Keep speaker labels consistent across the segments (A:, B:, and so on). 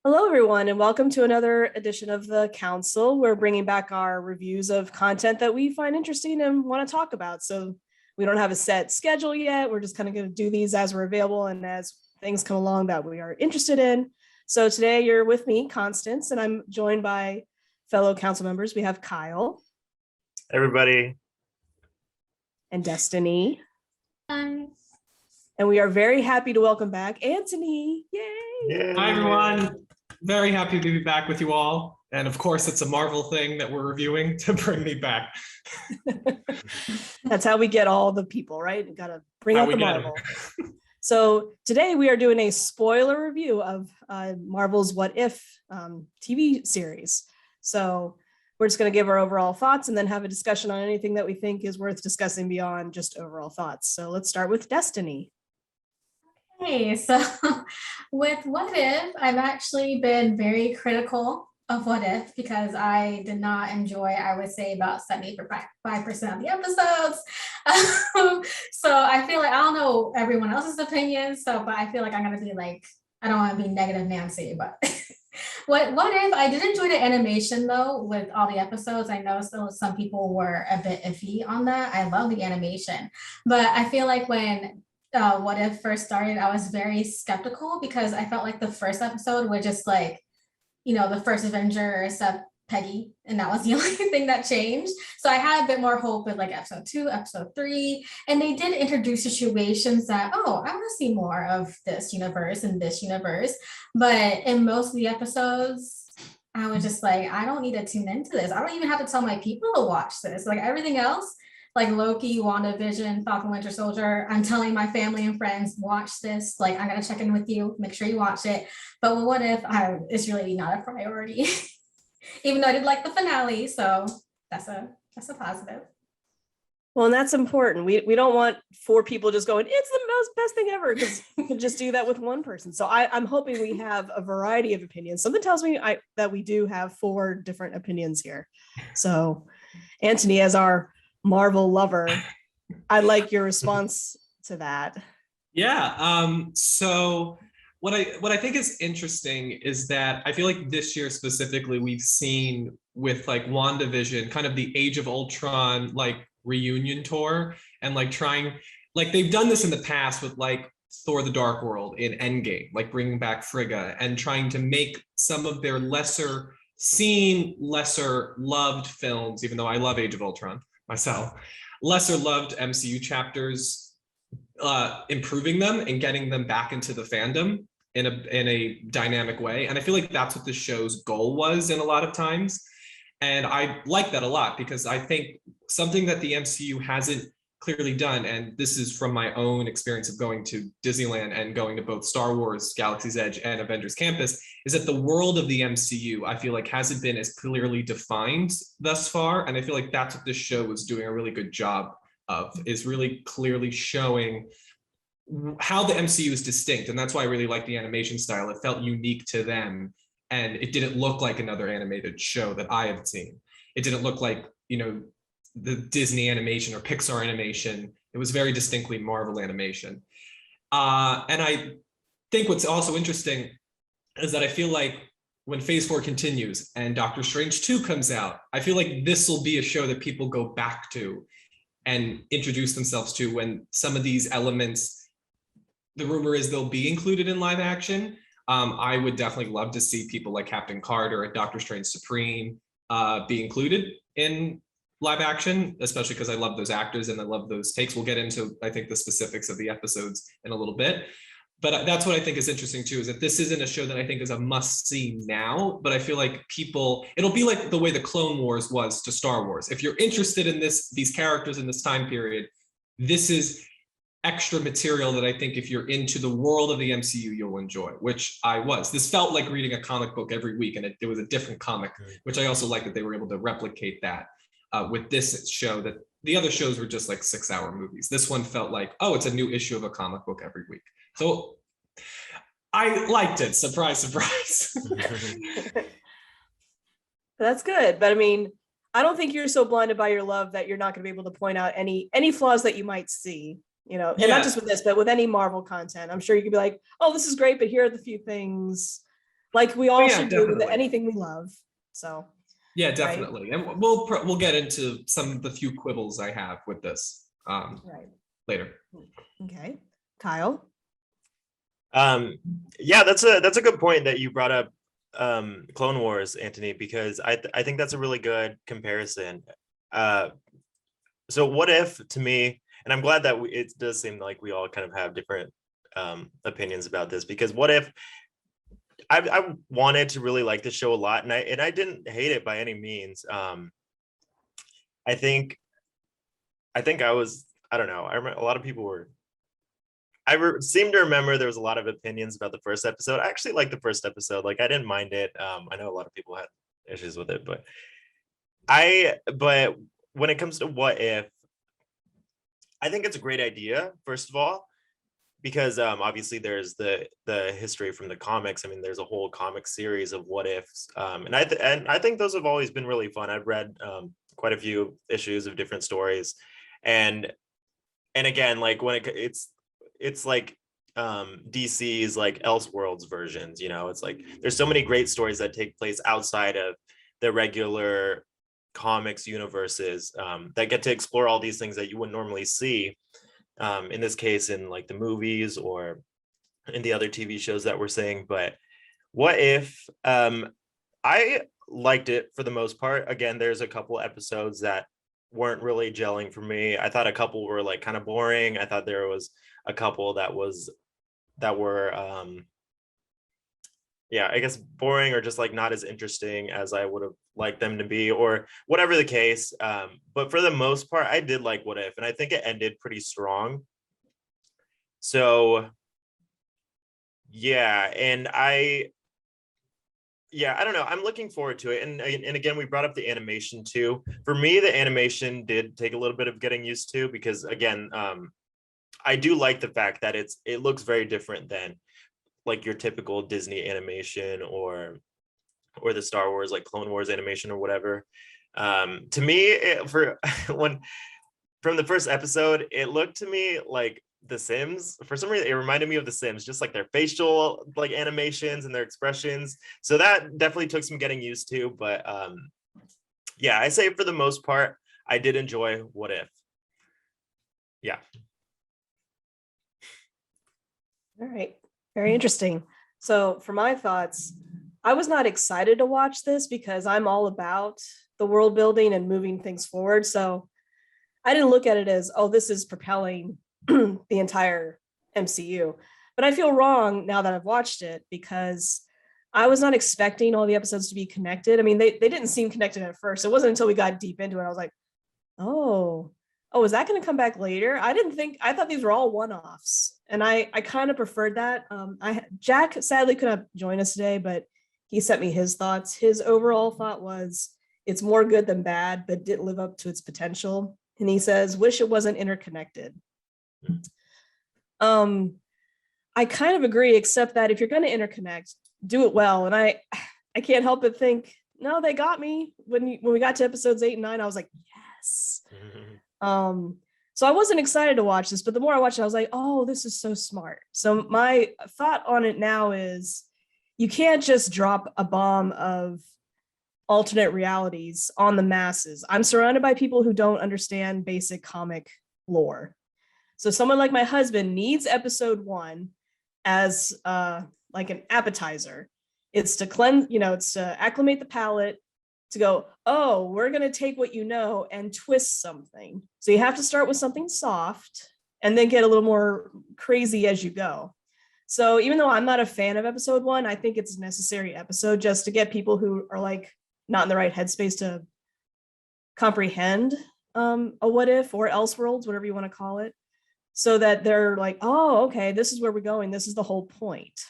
A: Hello, everyone, and welcome to another edition of the Council. We're bringing back our reviews of content that we find interesting and want to talk about. So we don't have a set schedule yet. We're just kind of going to do these as we're available and as things come along that we are interested in. So today you're with me, Constance, and I'm joined by fellow council members. We have Kyle.
B: Everybody.
A: And Destiny.
C: Hi.
A: And we are very happy to welcome back Antony. Yay!
D: Hi, everyone. Very happy to be back with you all. And of course, it's a Marvel thing that we're reviewing to bring me back.
A: That's how we get all the people, right? You got to bring out the Marvel. So today we are doing a spoiler review of Marvel's What If TV series. So we're just going to give our overall thoughts and then have a discussion on anything that we think is worth discussing beyond just overall thoughts. So let's start with Destiny.
C: Hey, so with What If, I've actually been very critical of What If because I did not enjoy, I would say, about 75% of the episodes. So I feel like, I don't know everyone else's opinion, but I feel like I'm going to be like, I don't want to be negative Nancy, but what if I did enjoy the animation though with all the episodes. I know still some people were a bit iffy on that. I love the animation, but I feel like when What If first started, I was very skeptical because I felt like the first episode was just like, the first Avenger except Peggy, and that was the only thing that changed. So I had a bit more hope with like episode 2, episode 3, and they did introduce situations that, I want to see more of this universe and this universe. But in most of the episodes, I was just like, I don't need to tune into this. I don't even have to tell my people to watch this. Like everything else, like Loki, WandaVision, Falcon Winter Soldier, I'm telling my family and friends, watch this. Like, I'm going to check in with you, make sure you watch it. But What If it's really not a priority, even though I did like the finale. So that's a positive.
A: Well, and that's important. We don't want 4 people just going, it's the best thing ever, because you can just do that with one person. So I'm hoping we have a variety of opinions. Something tells me that we do have 4 different opinions here. So Antony, as our Marvel lover, I like your response to that.
D: Yeah. So what I think is interesting is that I feel like this year specifically, we've seen with like WandaVision, kind of the Age of Ultron, like reunion tour, and like trying, like they've done this in the past with like Thor the Dark World in Endgame, like bringing back Frigga and trying to make some of their lesser loved films, even though I love Age of Ultron myself, lesser loved MCU chapters, improving them and getting them back into the fandom in a dynamic way. And I feel like that's what the show's goal was in a lot of times. And I like that a lot because I think something that the MCU hasn't clearly done, and this is from my own experience of going to Disneyland and going to both Star Wars, Galaxy's Edge, and Avengers Campus, is that the world of the MCU, I feel like, hasn't been as clearly defined thus far. And I feel like that's what this show was doing a really good job of, is really clearly showing how the MCU is distinct. And that's why I really like the animation style. It felt unique to them. And it didn't look like another animated show that I have seen. It didn't look like, the Disney animation or Pixar animation. It was very distinctly Marvel animation. And I think what's also interesting is that I feel like when Phase 4 continues and Doctor Strange 2 comes out, I feel like this will be a show that people go back to and introduce themselves to when some of these elements, the rumor is they'll be included in live action. I would definitely love to see people like Captain Carter and Doctor Strange Supreme be included in live action, especially because I love those actors and I love those takes. We'll get into, I think, the specifics of the episodes in a little bit. But that's what I think is interesting too, is that this isn't a show that I think is a must see now, but I feel like it'll be like the way the Clone Wars was to Star Wars. If you're interested in these characters in this time period, this is extra material that I think if you're into the world of the MCU, you'll enjoy, which I was. This felt like reading a comic book every week, and it was a different comic, which I also like that they were able to replicate that with this show. That the other shows were just like 6-hour movies. This one felt like, it's a new issue of a comic book every week. So I liked it. Surprise, surprise.
A: That's good. But I mean, I don't think you're so blinded by your love that you're not going to be able to point out any flaws that you might see, and not just with this, but with any Marvel content. I'm sure you could be like, oh, this is great, but here are the few things like we all
D: yeah,
A: should do with
D: definitely.
A: anything we love. So
D: Yeah,
A: right,
D: definitely. And we'll get into some of the few quibbles I have with this
A: right.
D: later.
A: Okay. Kyle.
B: Yeah, that's a good point that you brought up Clone Wars, Antony, because I think that's a really good comparison. So what if, to me, and I'm glad that it does seem like we all kind of have different opinions about this, because what if I wanted to really like the show a lot, and I didn't hate it by any means. I think I was, I don't know. I remember a lot of people were. Seem to remember there was a lot of opinions about the first episode. I actually liked the first episode. Like, I didn't mind it. I know a lot of people had issues with it, but when it comes to what if, I think it's a great idea, first of all, because obviously there's the history from the comics. I mean, there's a whole comic series of what ifs, and I think those have always been really fun. I've read quite a few issues of different stories, and again, like when it's like DC's like Elseworlds versions. You know, it's like there's so many great stories that take place outside of the regular comics universes that get to explore all these things that you wouldn't normally see. In this case, in like the movies or in the other TV shows that we're seeing. But what if, I liked it for the most part. Again, there's a couple episodes that weren't really gelling for me. I thought a couple were like kind of boring. I thought there was a couple that were yeah, I guess boring or just like not as interesting as I would have liked them to be, or whatever the case. But for the most part, I did like What If, and I think it ended pretty strong. So yeah, I don't know. I'm looking forward to it. And again, we brought up the animation too. For me, the animation did take a little bit of getting used to, because again, I do like the fact that it looks very different than like your typical Disney animation or the Star Wars, like Clone Wars animation or whatever. To me, for when from the first episode, it looked to me like The Sims. For some reason, it reminded me of The Sims, just like their facial like animations and their expressions. So that definitely took some getting used to. But yeah, I say for the most part, I did enjoy What If. Yeah.
A: All right. Very interesting. So for my thoughts, I was not excited to watch this because I'm all about the world building and moving things forward. So I didn't look at it as, oh, this is propelling the entire MCU. But I feel wrong now that I've watched it, because I was not expecting all the episodes to be connected. I mean, they didn't seem connected at first. It wasn't until we got deep into it, I was like, oh, is that going to come back later? I thought these were all one-offs. And I kind of preferred that. Jack sadly couldn't join us today, but he sent me his thoughts. His overall thought was, it's more good than bad, but didn't live up to its potential. And he says, wish it wasn't interconnected. I kind of agree, except that if you're going to interconnect, do it well. And I can't help but think, no, they got me. When we got to episodes 8 and 9, I was like, yes. So I wasn't excited to watch this, but the more I watched it, I was like, oh, this is so smart. So my thought on it now is, you can't just drop a bomb of alternate realities on the masses. I'm surrounded by people who don't understand basic comic lore. So someone like my husband needs episode 1 as like an appetizer. It's to cleanse, it's to acclimate the palate, to go, oh, we're going to take what you know and twist something. So you have to start with something soft and then get a little more crazy as you go. So even though I'm not a fan of episode 1, I think it's a necessary episode just to get people who are like not in the right headspace to comprehend a What If or Elseworlds, whatever you want to call it, so that they're like, oh, okay, this is where we're going. This is the whole point.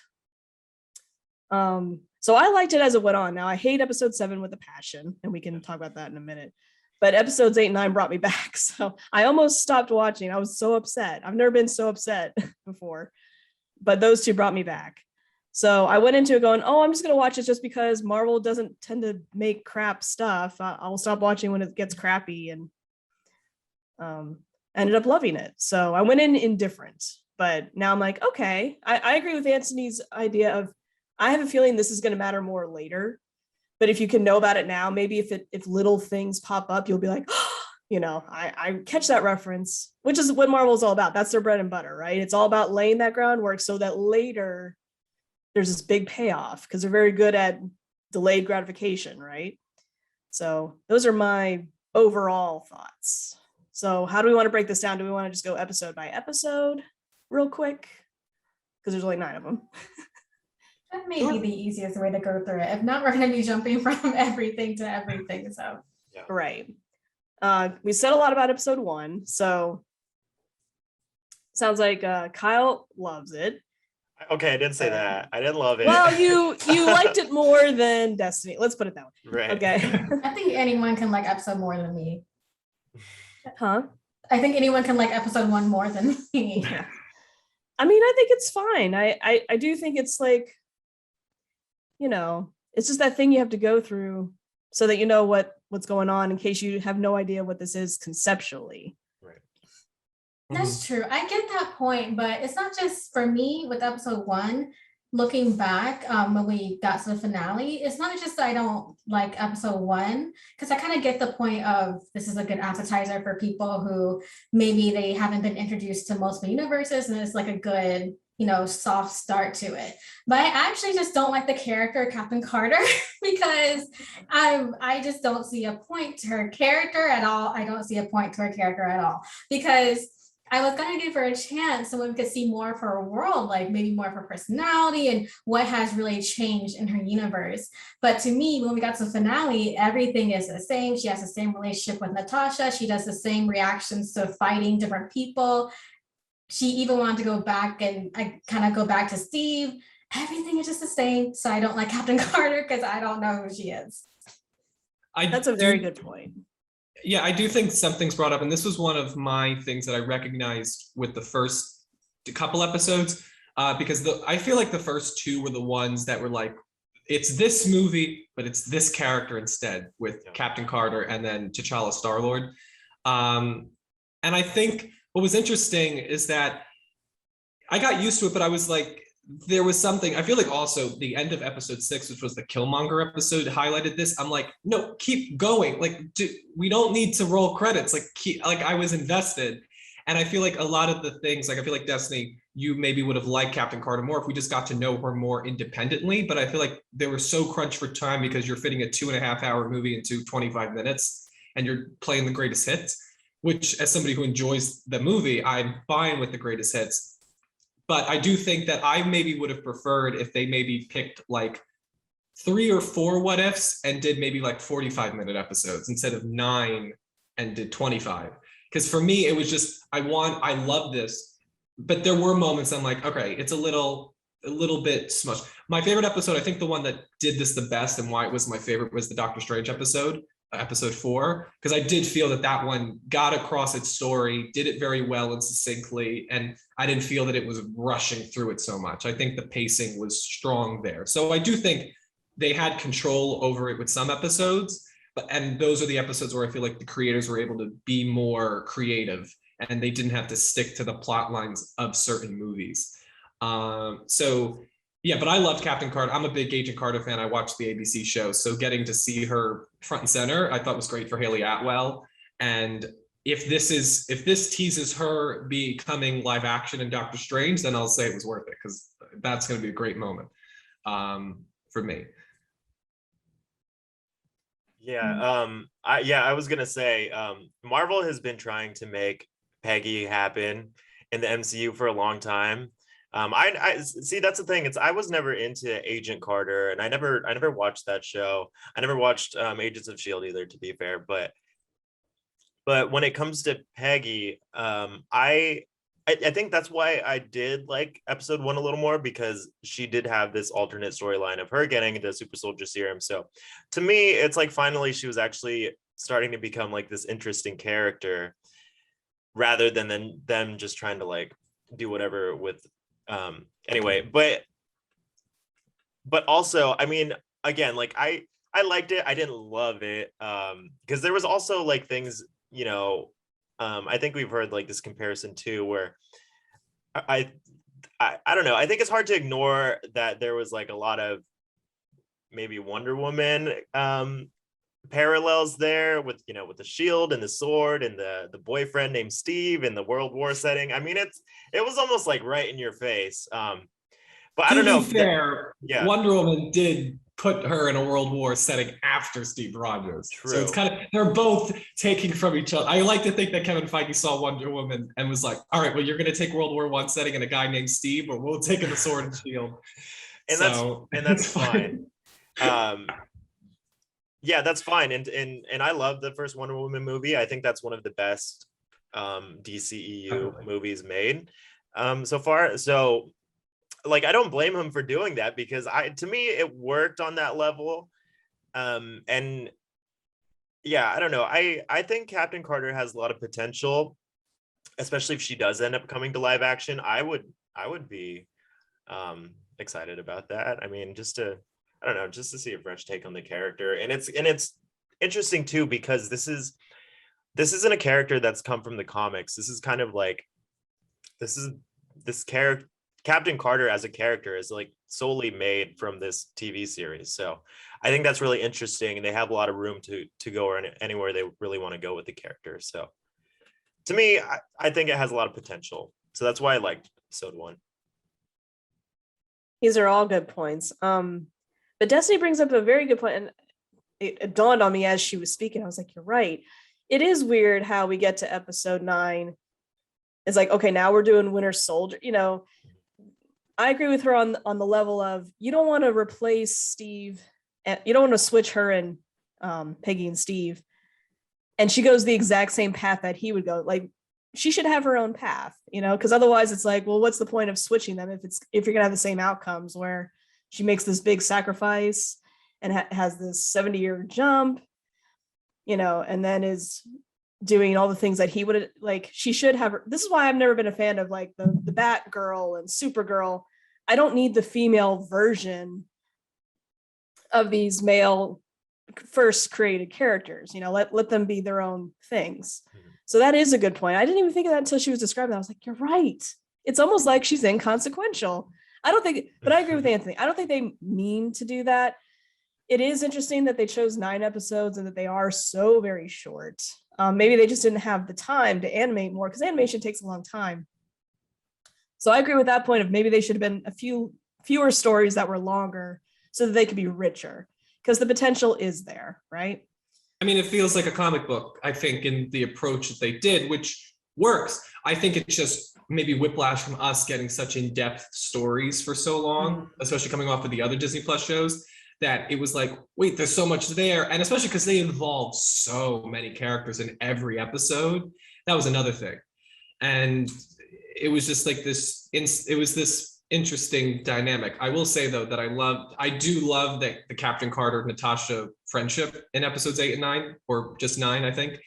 A: So I liked it as it went on. Now I hate episode 7 with a passion, and we can talk about that in a minute. But episodes 8 and 9 brought me back. So I almost stopped watching. I was so upset. I've never been so upset before, but those two brought me back. So I went into it going, oh, I'm just going to watch it just because Marvel doesn't tend to make crap stuff. I'll stop watching when it gets crappy, and ended up loving it. So I went in indifferent, but now I'm like, okay, I agree with Antony's idea of I have a feeling this is going to matter more later. But if you can know about it now, maybe if little things pop up, you'll be like, I catch that reference, which is what Marvel's all about. That's their bread and butter, right? It's all about laying that groundwork so that later there's this big payoff, because they're very good at delayed gratification, right? So those are my overall thoughts. So how do we want to break this down? Do we want to just go episode by episode real quick? Because there's only 9 of them.
C: That may be the easiest way to go through it. If not, we're going to be jumping from everything to everything. So,
A: Right. We said a lot about episode 1. So sounds like Kyle loves it.
B: Okay, I didn't say that. I didn't love it.
A: Well, you liked it more than Destiny. Let's put it that way.
B: Right.
A: Okay.
C: I think anyone can like episode more than me.
A: Huh?
C: I think anyone can like episode 1 more than me.
A: Yeah. I mean, I think it's fine. I do think it's like, it's just that thing you have to go through so that you know what's going on in case you have no idea what this is conceptually.
B: Right.
C: That's true. I get that point, but it's not just for me with episode 1. Looking back, when we got to the finale, it's not just that I don't like episode 1, because I kind of get the point of this is a good appetizer for people who maybe they haven't been introduced to multiple universes, and it's like a good, soft start to it. But I actually just don't like the character Captain Carter because I just don't see a point to her character at all. I don't see a point to her character at all, because I was going to give her a chance so we could see more of her world, like maybe more of her personality and what has really changed in her universe. But to me, when we got to the finale, everything is the same. She has the same relationship with Natasha. She does the same reactions to fighting different people. She even wanted to go back and I kind of go back to Steve. Everything is just the same. So I don't like Captain Carter because I don't know who she is.
A: That's a very good point.
D: Yeah, I do think something's brought up, and this was one of my things that I recognized with the first couple episodes, because I feel like the first 2 were the ones that were like, it's this movie, but it's this character instead, with Captain Carter and then T'Challa Star-Lord. And I think what was interesting is that I got used to it, but I was like, there was something, I feel like also the end of episode 6, which was the Killmonger episode, highlighted this. I'm like, no, keep going. Like, we don't need to roll credits. Like I was invested. And I feel like a lot of the things, like I feel like Destiny, you maybe would have liked Captain Carter more if we just got to know her more independently. But I feel like they were so crunched for time because you're fitting a 2.5-hour movie into 25 minutes and you're playing the greatest hits, which as somebody who enjoys the movie, I'm fine with the greatest hits. But I do think that I maybe would have preferred if they maybe picked like 3 or 4 what ifs and did maybe like 45-minute episodes instead of 9 and did 25. Because for me, it was just, I love this, but there were moments I'm like, okay, it's a little bit smushed. My favorite episode, I think the one that did this the best and why it was my favorite was the Doctor Strange episode 4, because I did feel that one got across its story, did it very well and succinctly, and I didn't feel that it was rushing through it so much. I think the pacing was strong there. So I do think they had control over it with some episodes, and those are the episodes where I feel like the creators were able to be more creative and they didn't have to stick to the plot lines of certain movies. Yeah, but I loved Captain Carter. I'm a big Agent Carter fan. I watched the ABC show. So getting to see her front and center, I thought was great for Haley Atwell. And if this teases her becoming live action in Doctor Strange, then I'll say it was worth it, because that's going to be a great moment for me.
B: Yeah, I was gonna say, Marvel has been trying to make Peggy happen in the MCU for a long time. I see, that's the thing. I was never into Agent Carter, and I never watched that show. I never watched Agents of S.H.I.E.L.D. either, to be fair. But when it comes to Peggy, I think that's why I did like episode 1 a little more, because she did have this alternate storyline of her getting the super soldier serum. So to me, it's like finally she was actually starting to become like this interesting character, rather than them just trying to like do whatever with anyway. But also, I mean, again, like I liked it. I didn't love it because there was also like things, I think we've heard like this comparison too, where I I don't know. I think it's hard to ignore that there was like a lot of maybe Wonder Woman parallels there with, you know, with the shield and the sword and the boyfriend named Steve in the World War setting. I mean, it was almost like right in your face. But I don't know.
D: To be fair,
B: Yeah.
D: Wonder Woman did put her in a World War setting after Steve Rogers.
B: True.
D: So it's kind of, they're both taking from each other. I like to think that Kevin Feige saw Wonder Woman and was like, all right, well, you're going to take World War I setting and a guy named Steve, or we'll take the sword and shield.
B: And
D: so,
B: that's fine. Yeah, that's fine. And I love the first Wonder Woman movie. I think that's one of the best DCEU movies made so far. So like, I don't blame him for doing that, because to me it worked on that level. And yeah, I don't know. I think Captain Carter has a lot of potential, especially if she does end up coming to live action. I would be excited about that. I mean, just to see a fresh take on the character. And it's interesting too, because this isn't a character that's come from the comics. This is kind of like, this character, Captain Carter as a character, is like solely made from this TV series. So I think that's really interesting, and they have a lot of room to go anywhere they really want to go with the character. So to me, I think it has a lot of potential. So that's why I liked episode 1.
A: These are all good points. But Destiny brings up a very good point, and it dawned on me as she was speaking. I was like, you're right. It is weird how we get to episode 9. It's like, okay, now we're doing Winter Soldier. You know, I agree with her on the level of, you don't want to replace Steve, and you don't want to switch her and Peggy and Steve, and she goes the exact same path that he would go. Like, she should have her own path, you know, because otherwise it's like, well, what's the point of switching them if you're gonna have the same outcomes, where she makes this big sacrifice and has this 70-year jump, you know, and then is doing all the things that he would like. She should have. This is why I've never been a fan of like the Batgirl and Supergirl. I don't need the female version of these male first created characters. You know, let them be their own things. So that is a good point. I didn't even think of that until she was describing that. I was like, you're right. It's almost like she's inconsequential. I don't think, but I agree with Anthony. I don't think they mean to do that. It is interesting that they chose 9 episodes and that they are so very short. Maybe they just didn't have the time to animate more, because animation takes a long time. So I agree with that point of maybe they should have been fewer stories that were longer so that they could be richer, because the potential is there, right?
D: I mean, it feels like a comic book, I think, in the approach that they did, which works. I think it's just maybe whiplash from us getting such in-depth stories for so long, especially coming off of the other Disney Plus shows, that it was like, wait, there's so much there. And especially because they involved so many characters in every episode. That was another thing. And it was just like this, it was this interesting dynamic. I will say though that I do love that the Captain Carter Natasha friendship in episodes 8 and 9, or just 9, I think.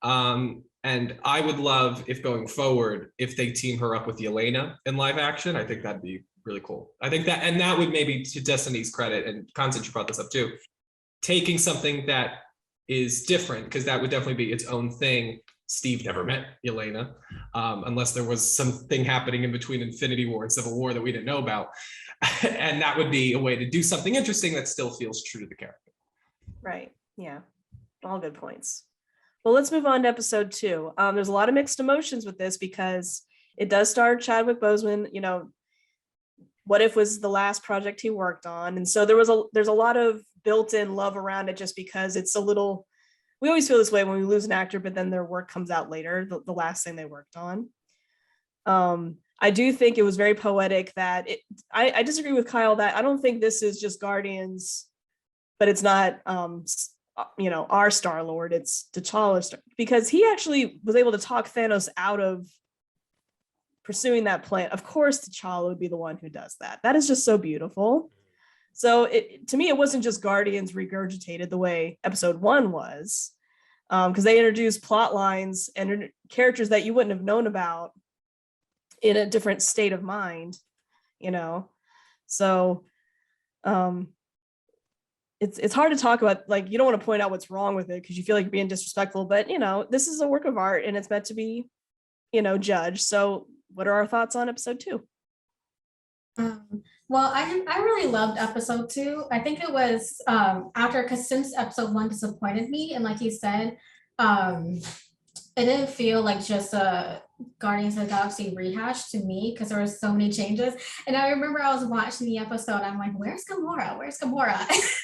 D: And I would love, if going forward, if they team her up with Yelena in live action. I think that'd be really cool. I think that, and that would maybe, to Destiny's credit, and Constance, you brought this up too, taking something that is different, because that would definitely be its own thing. Steve never met Yelena, unless there was something happening in between Infinity War and Civil War that we didn't know about. And that would be a way to do something interesting that still feels true to the character.
A: Right. Yeah. All good points. Well, let's move on to episode 2. There's a lot of mixed emotions with this, because it does star Chadwick Boseman. You know, What If was the last project he worked on. And so there's a lot of built-in love around it, just because it's a little, we always feel this way when we lose an actor, but then their work comes out later, the last thing they worked on. I do think it was very poetic that I disagree with Kyle that I don't think this is just Guardians, but it's not, our Star-Lord, it's T'Challa, because he actually was able to talk Thanos out of pursuing that plan. Of course, T'Challa would be the one who does that. That is just so beautiful. So to me, it wasn't just Guardians regurgitated the way episode 1 was, because they introduced plot lines and characters that you wouldn't have known about in a different state of mind, you know? So it's hard to talk about, like, you don't want to point out what's wrong with it because you feel like you're being disrespectful, but, you know, this is a work of art and it's meant to be, judged. So what are our thoughts on episode 2?
C: Well, I really loved episode 2. I think it was after, because since episode 1 disappointed me, and like you said, um, it didn't feel like just a Guardians of the Galaxy rehash to me because there were so many changes. And I remember I was watching the episode, I'm like, where's Gamora? Where's Gamora?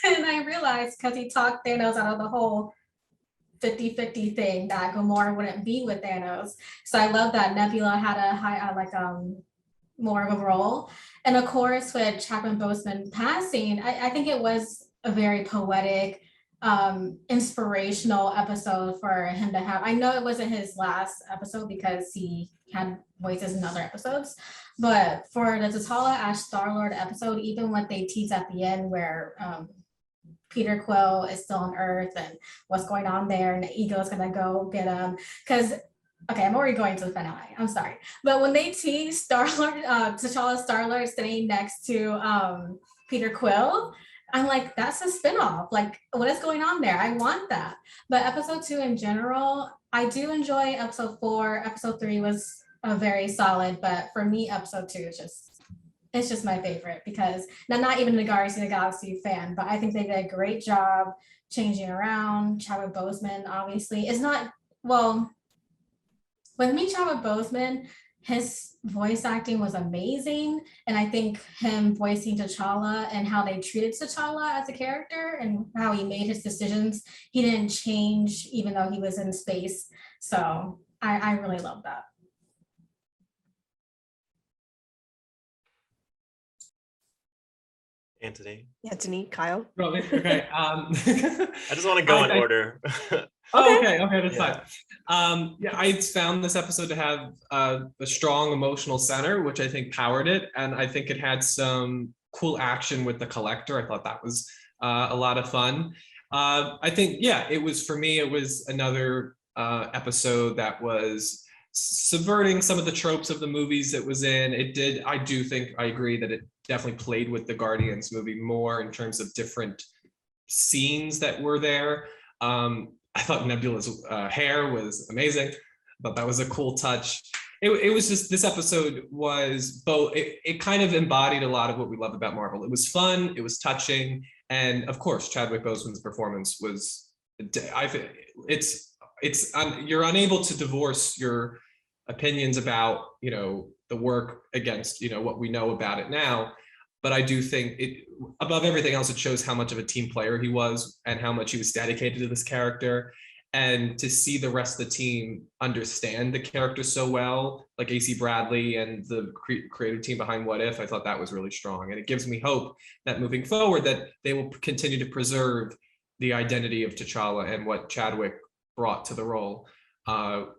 C: And I realized because he talked Thanos out of the whole 50-50 thing that Gamora wouldn't be with Thanos. So I love that Nebula had a high more of a role. And of course, with Chadwick Boseman passing, I think it was a very poetic, inspirational episode for him to have. I know it wasn't his last episode because he had voices in other episodes, but for the T'Challa as Star-Lord episode, even what they tease at the end where Peter Quill is still on Earth and what's going on there, and Ego is gonna go get him. Because okay, I'm already going to the finale. I'm sorry, but when they tease Star-Lord, T'Challa Star-Lord sitting next to Peter Quill, I'm like, that's a spinoff. Like, what is going on there? I want that. But episode 2 in general, I do enjoy episode 4. Episode 3 was a very solid, but for me, episode 2 is just my favorite because not even a Guardians of the Galaxy fan, but I think they did a great job changing around. Chadwick Boseman obviously is not, well, with me, Chadwick Boseman, his voice acting was amazing. And I think him voicing T'Challa and how they treated T'Challa as a character and how he made his decisions, he didn't change even though he was in space. So I really love that.
B: Antony,
A: Kyle.
D: Okay.
B: I just want to go in order.
D: Okay, that's
B: Yeah.
D: fine. Yeah, I found this episode to have a strong emotional center, which I think powered it, and I think it had some cool action with the Collector. I thought that was a lot of fun. I think, yeah, it was, for me, it was another episode that was subverting some of the tropes of the movies it was in. It did, I do think, I agree that it definitely played with the Guardians movie more in terms of different scenes that were there. I thought Nebula's hair was amazing. I thought that was a cool touch. It was just, this episode was both, it kind of embodied a lot of what we love about Marvel. It was fun, it was touching, and of course, Chadwick Boseman's performance was, I think it's you're unable to divorce your opinions about, the work against, what we know about it now. But I do think it, above everything else, it shows how much of a team player he was and how much he was dedicated to this character. And to see the rest of the team understand the character so well, like AC Bradley and the creative team behind What If, I thought that was really strong. And it gives me hope that moving forward, that they will continue to preserve the identity of T'Challa and what Chadwick brought to the role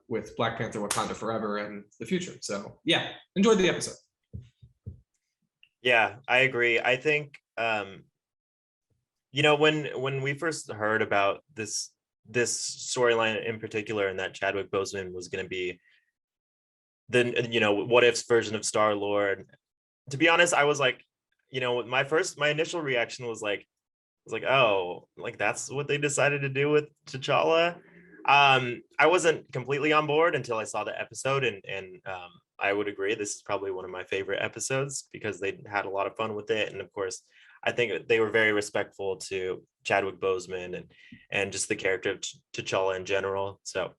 D: with Black Panther Wakanda Forever and the future. So yeah, enjoyed the episode.
B: Yeah, I agree. I think when we first heard about this storyline in particular, and that Chadwick Boseman was going to be the What If's version of Star-Lord, to be honest, I was like, my initial reaction was like, oh, like that's what they decided to do with T'Challa. I wasn't completely on board until I saw the episode, and I would agree this is probably one of my favorite episodes because they had a lot of fun with it. And of course, I think they were very respectful to Chadwick Boseman and just the character of T'Challa in general. So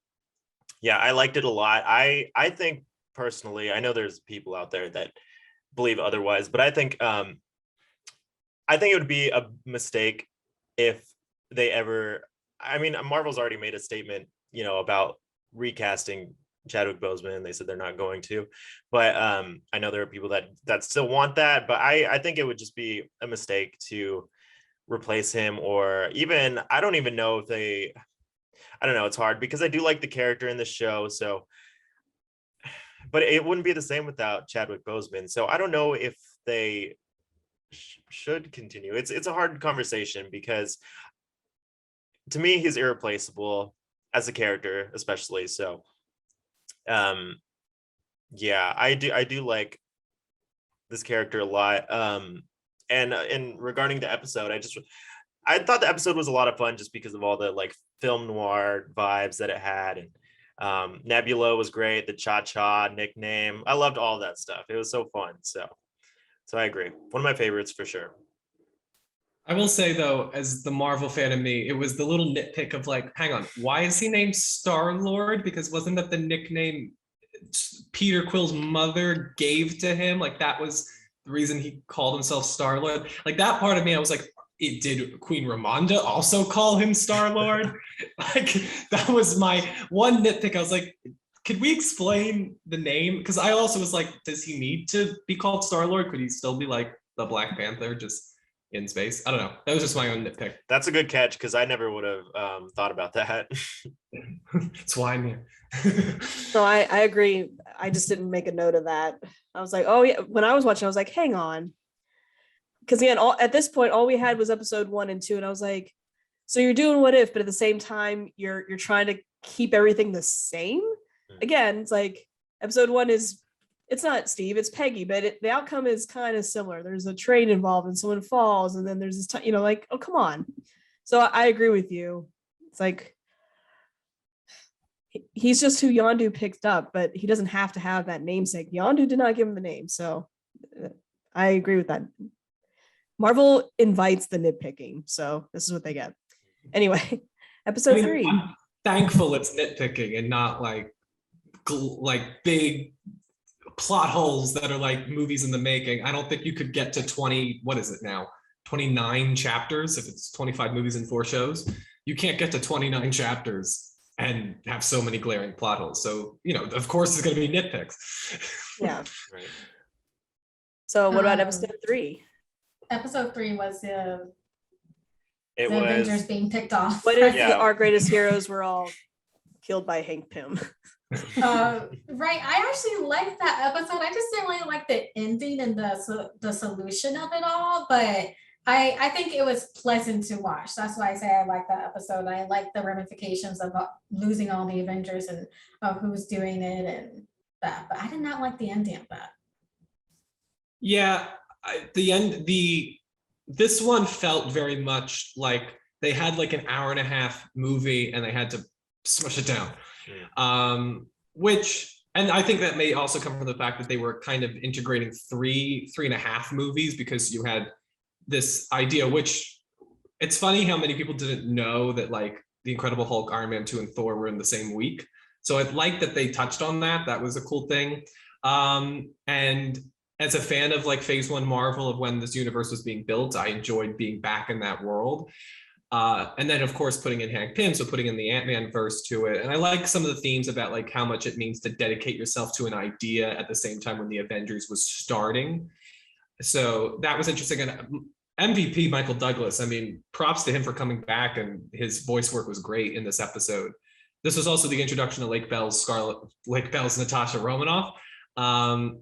B: yeah, I liked it a lot. I think personally, I know there's people out there that believe otherwise, but I think it would be a mistake if they ever, Marvel's already made a statement, about recasting Chadwick Boseman. They said they're not going to, but I know there are people that still want that, but I think it would just be a mistake to replace him, or even, I don't even know if I don't know, it's hard because I do like the character in the show, so, but it wouldn't be the same without Chadwick Boseman. So I don't know if they should continue. It's a hard conversation because to me he's irreplaceable as a character, especially. So yeah, I do like this character a lot. And regarding the episode, I thought the episode was a lot of fun just because of all the like film noir vibes that it had. And Nebula was great, the cha-cha nickname, I loved all that stuff. It was so fun. So So I agree. One of my favorites for sure.
D: I will say though, as the Marvel fan in me, it was the little nitpick of like, hang on, why is he named Star-Lord? Because wasn't that the nickname Peter Quill's mother gave to him? Like that was the reason he called himself Star-Lord. Like that part of me, I was like, did Queen Ramonda also call him Star-Lord? Like that was my one nitpick. I was like, could we explain the name? Because I also was like, does he need to be called Star-Lord? Could he still be like the Black Panther, just in space? I don't know. That was just my own nitpick.
B: That's a good catch because I never would have thought about that.
D: That's why I'm here.
A: So I agree. I just didn't make a note of that. I was like, oh yeah. When I was watching, I was like, hang on. Because again, at this point, all we had was episode 1 and 2. And I was like, so you're doing What If, but at the same time, you're trying to keep everything the same. Again, it's like episode 1 is, it's not Steve, it's Peggy, but the outcome is kind of similar. There's a train involved and someone falls, and then there's this, like, oh, come on. So I agree with you. It's like, he's just who Yondu picked up, but he doesn't have to have that namesake. Yondu did not give him the name. So I agree with that. Marvel invites the nitpicking. So this is what they get. Anyway, episode 3.
D: I'm thankful it's nitpicking and not like big plot holes that are like movies in the making. I don't think you could get to 20, what is it now? 29 chapters if it's 25 movies and 4 shows. You can't get to 29 chapters and have so many glaring plot holes. So, of course it's going to be nitpicks.
A: Yeah.
B: Right.
A: So what about episode 3?
C: Episode 3 was the
B: It
C: Avengers
B: was
C: being picked off.
A: What if
B: Yeah.
A: our greatest heroes were all killed by Hank Pym?
C: Right. I actually liked that episode. I just didn't really like the ending and the solution of it all, but I think it was pleasant to watch. That's why I say I like that episode. I like the ramifications of losing all the Avengers and who's doing it and that. But I did not like the ending of that.
D: Yeah, this one felt very much like they had like an hour and a half movie and they had to smush it down. And I think that may also come from the fact that they were kind of integrating three and a half movies, because you had this idea, which it's funny how many people didn't know that like the Incredible Hulk, Iron Man 2 and Thor were in the same week. So I'd like that they touched on that. That was a cool thing. And as a fan of like phase 1 Marvel of when this universe was being built, I enjoyed being back in that world. And then of course putting in Hank Pym, so putting in the Ant-Man verse to it. And I like some of the themes about like how much it means to dedicate yourself to an idea at the same time when the Avengers was starting. So that was interesting. And MVP Michael Douglas, I mean, props to him for coming back, and his voice work was great in this episode. This was also the introduction of Lake Bell's Natasha Romanoff,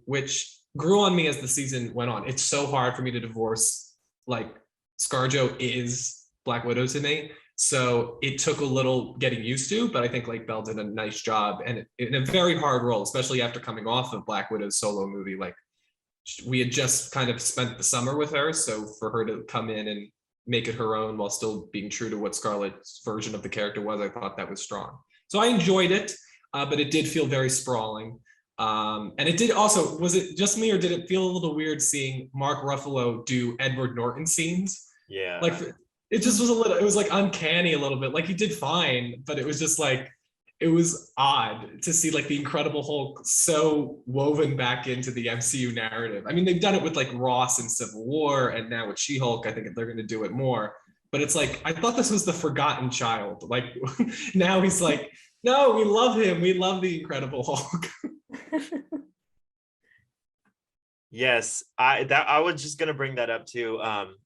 D: which grew on me as the season went on. It's so hard for me to divorce, like ScarJo is Black Widow to me. So it took a little getting used to, but I think Lake Bell did a nice job, and in a very hard role, especially after coming off of Black Widow's solo movie. Like, we had just kind of spent the summer with her, so for her to come in and make it her own while still being true to what Scarlett's version of the character was, I thought that was strong. So I enjoyed it, but it did feel very sprawling. And it did also, was it just me or did it feel a little weird seeing Mark Ruffalo do Edward Norton scenes?
B: Yeah.
D: Like, it just was it was like uncanny a little bit. Like, he did fine, but it was just like, it was odd to see like the Incredible Hulk so woven back into the MCU narrative. I mean, they've done it with like Ross in Civil War, and now with She-Hulk, I think they're going to do it more. But it's like, I thought this was the forgotten child. Like, now he's like, no, we love him. We love the Incredible Hulk.
B: Yes, I was just gonna bring that up too.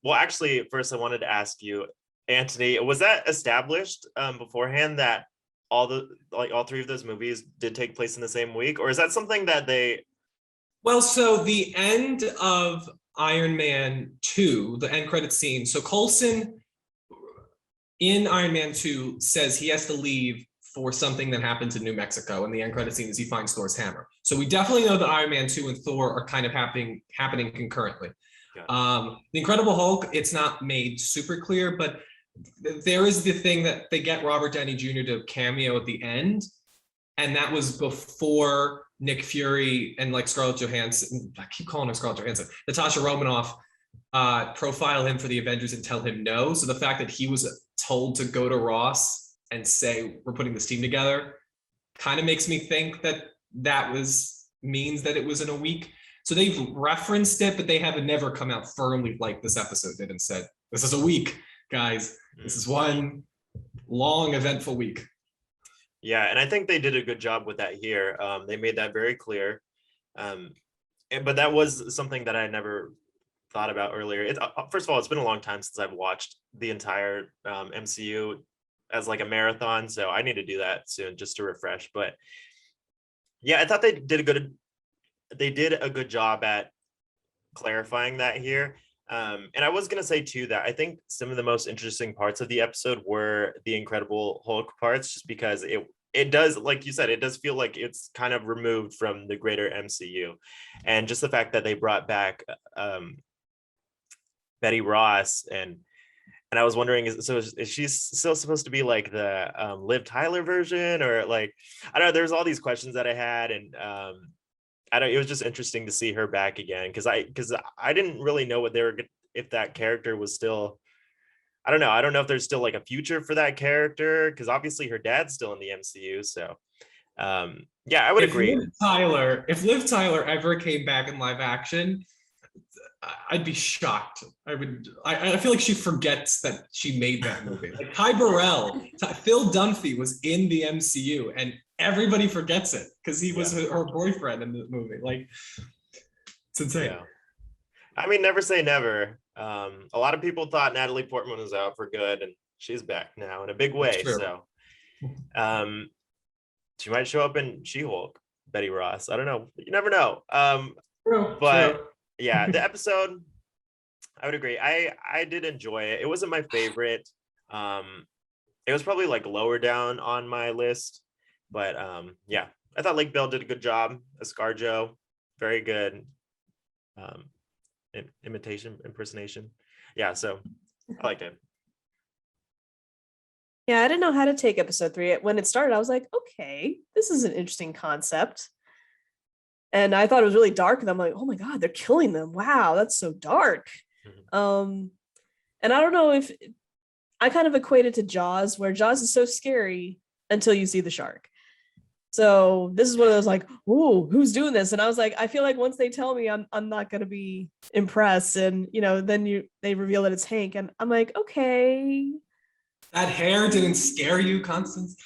B: Well, actually, first I wanted to ask you, Antony, was that established beforehand that all 3 of those movies did take place in the same week, or is that something that they?
D: Well, so the end of Iron Man 2, the end credit scene. So Coulson in Iron Man 2 says he has to leave for something that happens in New Mexico, and the end credit scene is he finds Thor's hammer. So we definitely know that Iron Man 2 and Thor are kind of happening concurrently. Yeah. The Incredible Hulk, it's not made super clear, but there is the thing that they get Robert Downey Jr. to cameo at the end. And that was before Nick Fury and like Scarlett Johansson, I keep calling her Scarlett Johansson, Natasha Romanoff profile him for the Avengers and tell him no. So the fact that he was told to go to Ross and say, we're putting this team together, kind of makes me think that means that it was in a week. So they've referenced it, but they have never come out firmly like this episode did and said, this is a week, guys. This is one long, eventful week.
B: Yeah, and I think they did a good job with that here. They made that very clear. But that was something that I never thought about earlier. First of all, it's been a long time since I've watched the entire MCU as like a marathon, so I need to do that soon just to refresh. But yeah, I thought they did a good job at clarifying that here. And I was going to say too that I think some of the most interesting parts of the episode were the Incredible Hulk parts, just because it does, like you said, it does feel like it's kind of removed from the greater MCU. And just the fact that they brought back Betty Ross, and I was wondering, is she still supposed to be like the Liv Tyler version, or like, I don't know, there's all these questions that I had, and it was just interesting to see her back again, because I didn't really know if that character was still, I don't know if there's still like a future for that character, because obviously her dad's still in the MCU. So yeah, I would agree.
D: If Liv Tyler ever came back in live action, I'd be shocked. I feel like she forgets that she made that movie. Like Ty Burrell, Phil Dunphy was in the MCU, and everybody forgets it because he was her boyfriend in the movie. Like, it's insane. Yeah.
B: I mean, never say never. A lot of people thought Natalie Portman was out for good, and she's back now in a big way. So she might show up in She-Hulk, Betty Ross. I don't know. You never know. But yeah, the episode, I would agree. I did enjoy it. It wasn't my favorite. It was probably like lower down on my list. But yeah, I thought Lake Bell did a good job. Escarjo, very good. Impersonation. Yeah, so I liked it.
A: Yeah, I didn't know how to take episode 3. When it started, I was like, okay, this is an interesting concept. And I thought it was really dark, and I'm like, oh my God, they're killing them. Wow, that's so dark. And I don't know if I kind of equated to Jaws, where Jaws is so scary until you see the shark. So this is one of those like, ooh, who's doing this? And I was like, I feel like once they tell me, I'm not going to be impressed. And, then they reveal that it's Hank. And I'm like, okay.
D: That hair didn't scare you, Constance?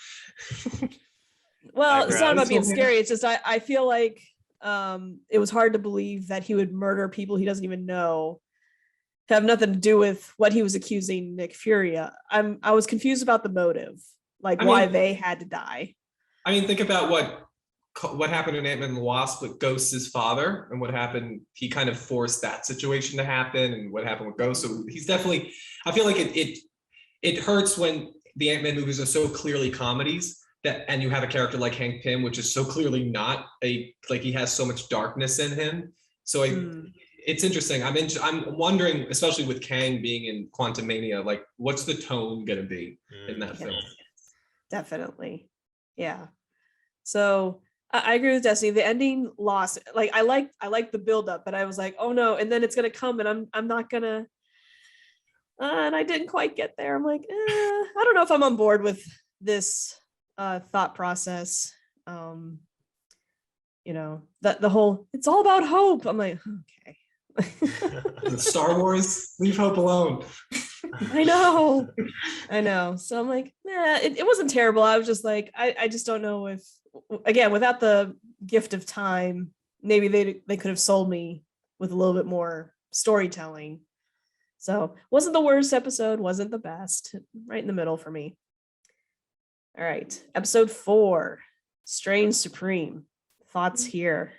A: Well, it's not about being scary. It's just, I feel like it was hard to believe that he would murder people he doesn't even know, to have nothing to do with what he was accusing Nick Fury of. I was confused about the motive, like why they had to die.
D: I mean, think about what happened in Ant-Man and the Wasp with Ghost's father, and what happened. He kind of forced that situation to happen, and what happened with Ghost. So he's definitely, I feel like it hurts when the Ant-Man movies are so clearly comedies, and you have a character like Hank Pym, which is so clearly not like he has so much darkness in him. So it's interesting. I'm wondering, especially with Kang being in Quantumania, like what's the tone gonna be in that film?
A: Definitely. Yeah. So I agree with Destiny. The ending lost. Like I like the buildup, but I was like, oh no, and then it's gonna come, and I'm not gonna. And I didn't quite get there. I'm like, I don't know if I'm on board with this thought process. That the whole it's all about hope. I'm like, okay.
D: Star Wars, leave hope alone.
A: I know. So I'm like, it wasn't terrible. I was just like, I just don't know if, again, without the gift of time, maybe they could have sold me with a little bit more storytelling. So wasn't the worst episode, wasn't the best, right in the middle for me. All right, episode 4, Strange Supreme. Thoughts here?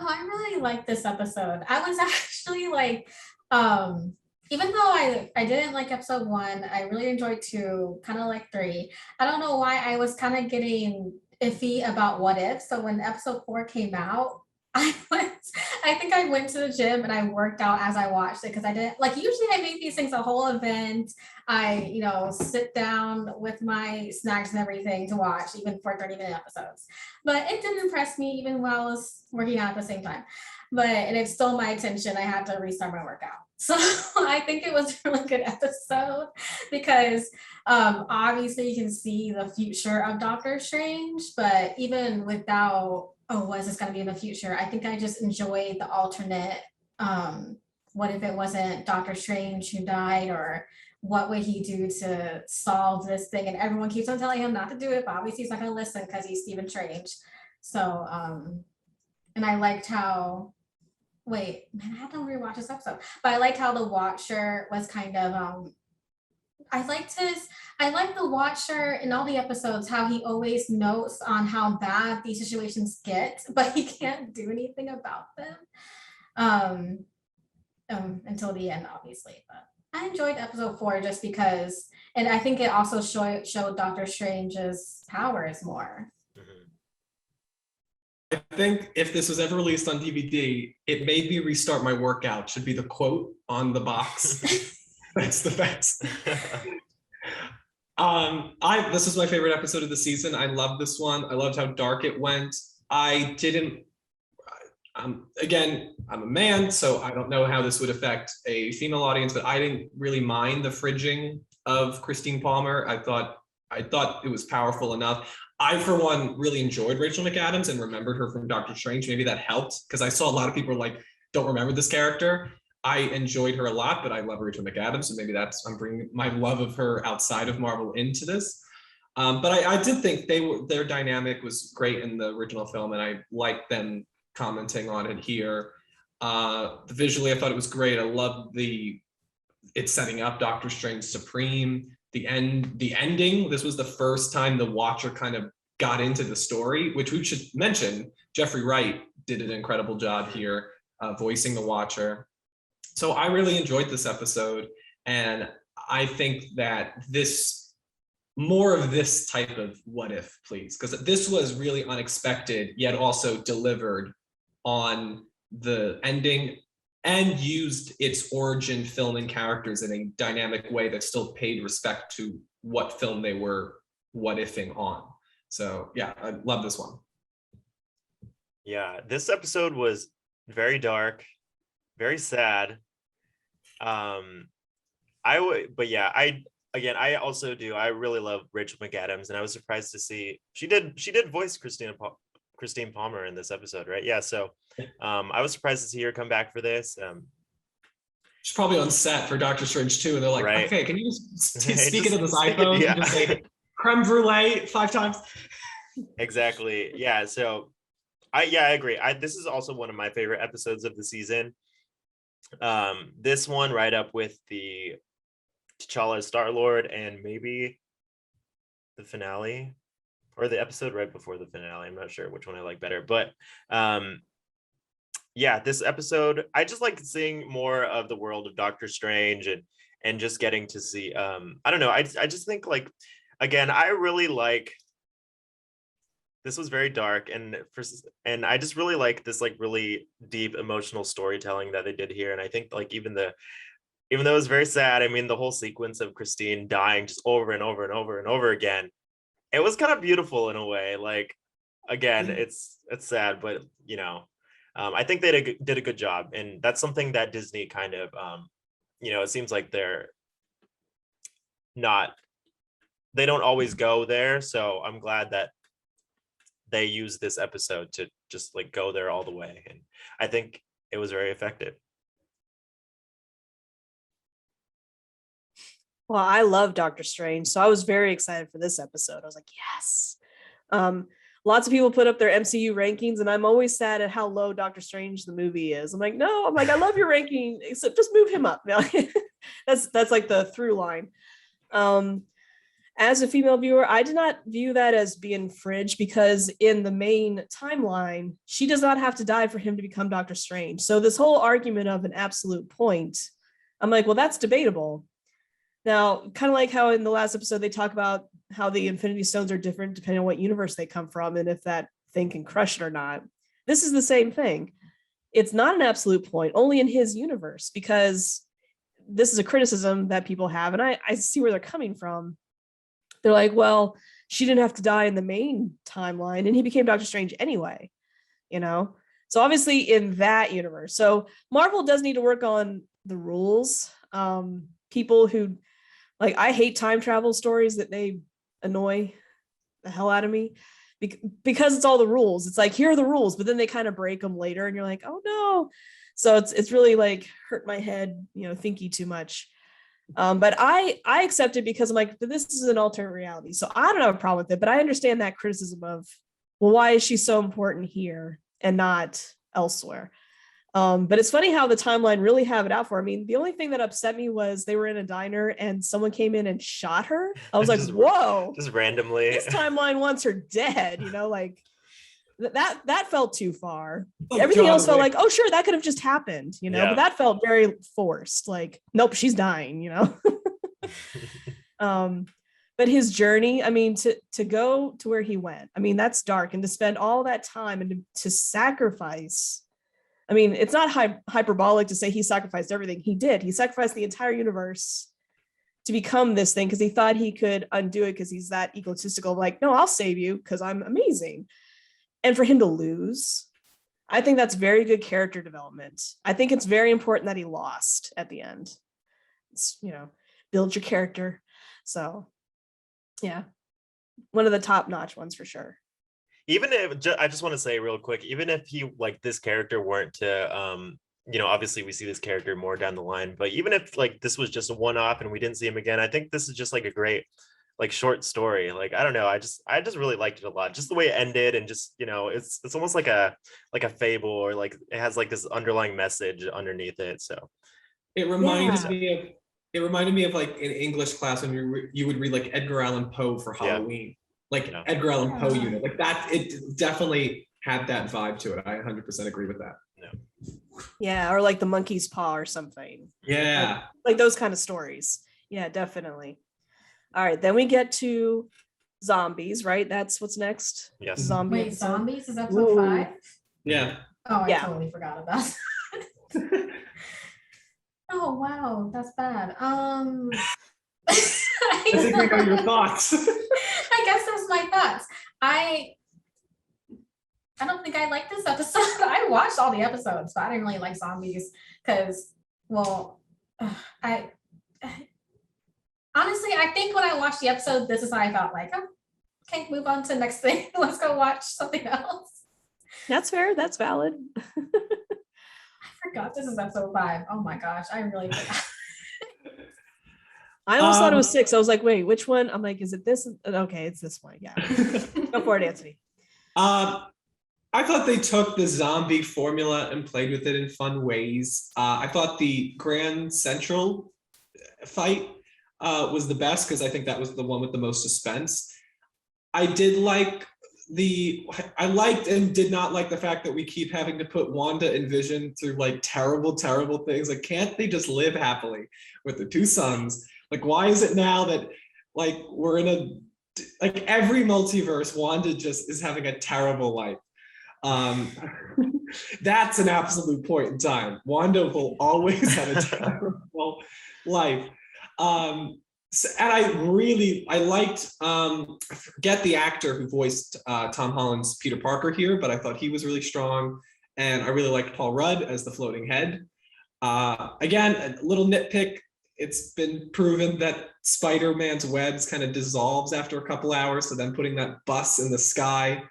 C: Oh, I really like this episode. I was actually like, even though I didn't like episode 1, I really enjoyed 2, kind of like 3. I don't know why I was kind of getting iffy about What If. So when episode 4 came out, I think I went to the gym and I worked out as I watched it because I didn't like usually I make these things a whole event. I, sit down with my snacks and everything to watch, even for 30-minute episodes. But it didn't impress me even while I was working out at the same time. And it stole my attention. I had to restart my workout. So I think it was a really good episode because obviously you can see the future of Doctor Strange, but even without, was this going to be in the future? I think I just enjoyed the alternate. What if it wasn't Doctor Strange who died, or what would he do to solve this thing? And everyone keeps on telling him not to do it, but obviously he's not going to listen because he's Stephen Strange. So, and I liked how, I had to rewatch this episode, but I liked how the Watcher was kind of, I like the Watcher in all the episodes, how he always notes on how bad these situations get, but he can't do anything about them until the end, obviously. But I enjoyed episode 4 just because, and I think it also showed Doctor Strange's powers more.
D: I think if this was ever released on DVD, it made me restart my workout, should be the quote on the box. That's the best. This is my favorite episode of the season. I love this one. I loved how dark it went. Again, I'm a man, so I don't know how this would affect a female audience, but I didn't really mind the fridging of Christine Palmer. I thought it was powerful enough. I, for one, really enjoyed Rachel McAdams and remembered her from Doctor Strange. Maybe that helped because I saw a lot of people don't remember this character. I enjoyed her a lot, but I love Rachel McAdams, so maybe I'm bringing my love of her outside of Marvel into this. But I did think their dynamic was great in the original film, and I liked them commenting on it here. Visually, I thought it was great. I loved it's setting up Doctor Strange Supreme. The ending. This was the first time the Watcher kind of got into the story, which we should mention. Jeffrey Wright did an incredible job here, voicing the Watcher. So I really enjoyed this episode, and I think that more of this type of what if, please, because this was really unexpected, yet also delivered on the ending and used its origin film and characters in a dynamic way that still paid respect to what film they were what ifing on. So yeah, I love this one.
B: Yeah, this episode was very dark, very sad. I also do. I really love Rachel McAdams, and I was surprised to see she did voice Christine Palmer in this episode, right? Yeah, so I was surprised to see her come back for this.
D: She's probably on set for Doctor Strange 2, and they're like, right. Okay, can you just speak into this iPhone and just say creme brulee 5 times?
B: Exactly. Yeah. So I agree. This is also one of my favorite episodes of the season. This one right up with the T'Challa Star-Lord and maybe the finale or the episode right before the finale. I'm not sure which one I like better, but this episode, I just like seeing more of the world of Doctor Strange and just getting to see I don't know, I just think again, I really like, this was very dark, and I just really like this really deep emotional storytelling that they did here. And I think even though it was very sad, I mean, the whole sequence of Christine dying just over and over and over and over again, it was kind of beautiful in a way. Again, it's sad, but I think they did a good job, and that's something that Disney kind of it seems like they don't always go there. So I'm glad that they used this episode to just go there all the way, and I think it was very effective.
A: Well, I love Doctor Strange, so I was very excited for this episode. I was like, yes. Lots of people put up their MCU rankings, and I'm always sad at how low Doctor Strange the movie is. I'm like, I love your ranking, except just move him up. That's the through line. As a female viewer, I did not view that as being fridge, because in the main timeline, she does not have to die for him to become Doctor Strange. So this whole argument of an absolute point, I'm like, well, that's debatable. Now, kind of like how in the last episode, they talk about how the Infinity Stones are different depending on what universe they come from and if that thing can crush it or not. this is the same thing. It's not an absolute point, only in his universe, because this is a criticism that people have, and I see where they're coming from. They're like, well, she didn't have to die in the main timeline, and he became Doctor Strange anyway, you know? So obviously in that universe. So Marvel does need to work on the rules. People who, like, I hate time travel stories that they annoy the hell out of me because it's all the rules. It's like, here are the rules, but then they kind of break them later and you're like, oh no. So it's really like hurt my head, thinking too much. But I accept it because I'm like, this is an alternate reality. So I don't have a problem with it, but I understand that criticism of, well, why is she so important here and not elsewhere? But it's funny how the timeline really have it out for her. I mean, the only thing that upset me was they were in a diner and someone came in and shot her. I was like, whoa,
B: just randomly.
A: This timeline wants her dead, like that felt too far.
D: Oh,
A: Everything
D: God,
A: else felt
D: wait.
A: like, oh, sure, that could have just happened,
B: Yeah.
A: but that felt very forced. Like, nope, she's dying, But his journey, I mean, to go to where he went, I mean, that's dark, and to spend all that time and to sacrifice. I mean, it's not hyperbolic to say he sacrificed everything. He did. He sacrificed the entire universe to become this thing because he thought he could undo it because he's that egotistical, like, no, I'll save you because I'm amazing. And for him to lose, I think that's very good character development. I think it's very important that he lost at the end. It's, build your character. So, yeah, one of the top-notch ones for sure.
B: Even if, I just want to say real quick, even if he, like, this character weren't to, obviously we see this character more down the line, but even if, like, this was just a one-off and we didn't see him again, I think this is just like a great, like, short story. Like, I don't know, I just really liked it a lot, just the way it ended, and just, it's almost like a fable, or like it has like this underlying message underneath it. So
D: It reminded me of like in English class when you would read like Edgar Allan Poe for Halloween. Like Edgar Allan Poe unit, like that, it definitely had that vibe to it. I 100% agree with that.
A: Yeah, or like the monkey's paw or something.
D: Yeah.
A: Like those kind of stories. Yeah, definitely. All right, then we get to zombies, right? That's what's next.
B: Yes.
A: Zombie
C: Wait,
A: episode.
C: zombies is episode 5?
D: Yeah.
C: Oh, I
A: Yeah.
C: totally forgot about that. Oh wow, that's bad.
D: I think we know your thoughts.
C: I guess that's my thoughts. I don't think I like this episode. I watched all the episodes, but I didn't really like zombies because, well, I honestly, I think when I watched the episode, this is how I felt. Like, oh, okay, move on to the next thing. Let's go watch something else.
A: That's fair. That's valid.
C: I forgot this is episode 5. Oh my gosh, I really forgot.
A: I almost thought it was 6. I was like, wait, which one? I'm like, is it this? Okay, it's this one. Yeah. Go for it, Antony.
D: I thought they took the zombie formula and played with it in fun ways. I thought the Grand Central fight was the best because I think that was the one with the most suspense. I liked and did not like the fact that we keep having to put Wanda and Vision through like terrible, terrible things. Like, can't they just live happily with their 2 sons? Like, why is it now that like we're in like every multiverse, Wanda just is having a terrible life? That's an absolute point in time. Wanda will always have a terrible life. And I liked, I forget the actor who voiced Tom Holland's Peter Parker here, but I thought he was really strong. And I really liked Paul Rudd as the floating head. Again, a little nitpick. It's been proven that Spider-Man's webs kind of dissolves after a couple hours. So then putting that bus in the sky,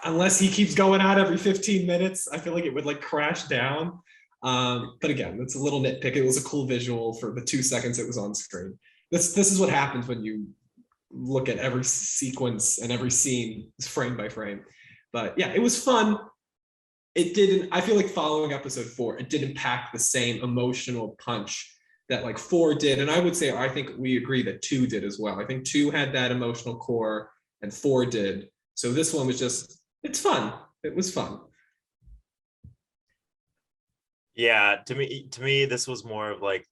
D: unless he keeps going out every 15 minutes, I feel like it would like crash down. But again, it's a little nitpick. It was a cool visual for the 2 seconds it was on screen. This is what happens when you look at every sequence and every scene frame by frame. But yeah, it was fun. It didn't, I feel like following episode 4, it didn't pack the same emotional punch that like 4 did. And I would say, I think we agree that 2 did as well. I think 2 had that emotional core and 4 did. So this one was just, it's fun. It was fun.
B: Yeah, to me, this was more of like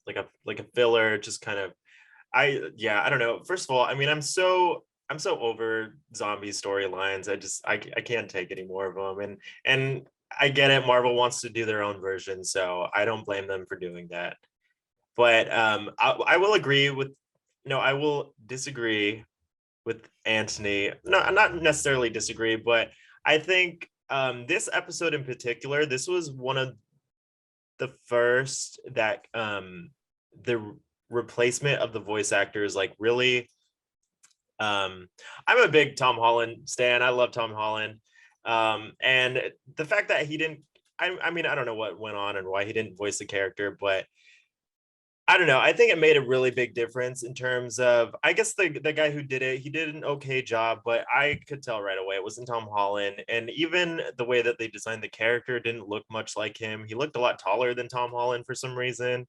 B: a filler, just kind of, I don't know. First of all, I mean, I'm so I'm so over zombie storylines. I can't take any more of them. And I get it. Marvel wants to do their own version, so I don't blame them for doing that. But I will agree with. No, I will disagree with Antony. No, not necessarily disagree, but I think this episode in particular, this was one of the first that the replacement of the voice actors like really. I'm a big Tom Holland stan. I love Tom Holland, and the fact that he didn't. I mean, I don't know what went on and why he didn't voice the character, but I don't know. I think it made a really big difference in terms of, I guess the guy who did it, he did an okay job, but I could tell right away it wasn't Tom Holland. And even the way that they designed the character didn't look much like him. He looked a lot taller than Tom Holland for some reason.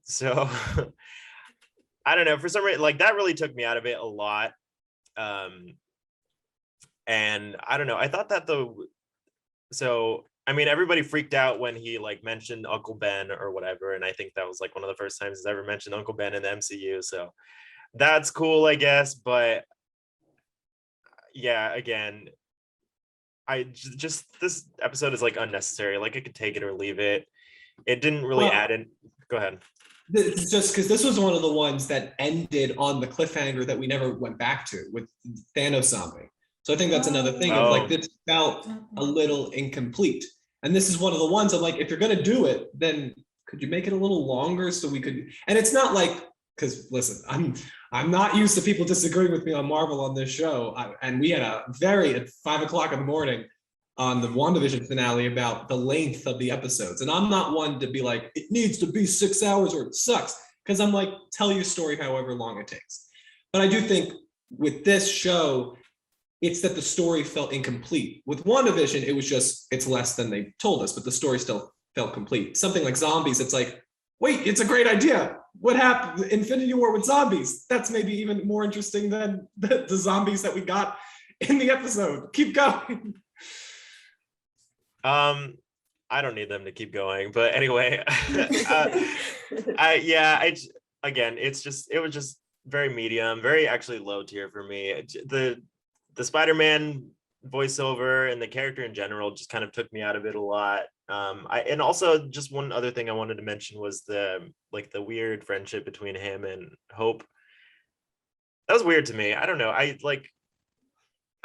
B: So I don't know, for some reason, like that really took me out of it a lot. And I don't know, I thought that so I mean, everybody freaked out when he like mentioned Uncle Ben or whatever, and I think that was like one of the first times he's ever mentioned Uncle Ben in the MCU. So that's cool, I guess. But yeah, again, I just this episode is like unnecessary. Like I could take it or leave it. It didn't really add in. Go ahead.
D: It's just because this was one of the ones that ended on the cliffhanger that we never went back to with Thanos zombie. So I think that's another thing of like this felt a little incomplete. And this is one of the ones I'm like, if you're gonna do it, then could you make it a little longer so we could? And it's not like, because listen, I'm not used to people disagreeing with me on Marvel on this show. And we had a very at 5 o'clock in the morning on the WandaVision finale about the length of the episodes. And I'm not one to be like, it needs to be 6 hours or it sucks. Because I'm like, tell your story however long it takes. But I do think with this show, it's that the story felt incomplete. With WandaVision, it was just, it's less than they told us, but the story still felt complete. Something like zombies, it's like, wait, it's a great idea. What happened? Infinity War with zombies. That's maybe even more interesting than the zombies that we got in the episode. Keep going.
B: I don't need them to keep going, but anyway, again, it was just very medium, very actually low tier for me. The Spider-Man voiceover and the character in general just kind of took me out of it a lot. And also just one other thing I wanted to mention was the weird friendship between him and Hope. That was weird to me. I don't know. I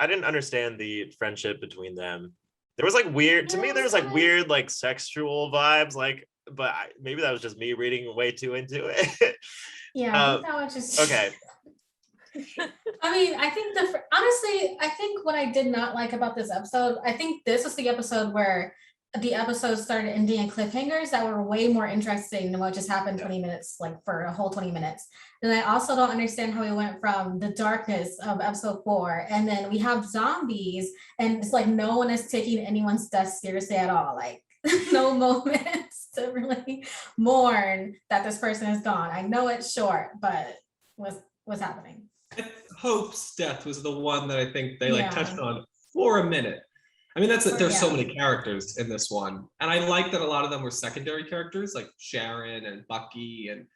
B: didn't understand the friendship between them. There was like weird to me. There was like weird like sexual vibes. Like, but maybe that was just me reading way too into it.
C: Yeah, I think that was just
B: okay.
C: I mean, I think honestly, I think what I did not like about this episode, I think this was the episode where the episode started ending in cliffhangers that were way more interesting than what just happened 20 minutes, like for a whole 20 minutes. And I also don't understand how we went from the darkness of episode 4, and then we have zombies, and it's like no one is taking anyone's death seriously at all. Like no moments to really mourn that this person is gone. I know it's short, but what's happening?
D: Hope's death was the one that I think they touched on for a minute. I mean, there's so many characters in this one. And I like that a lot of them were secondary characters like Sharon and Bucky, and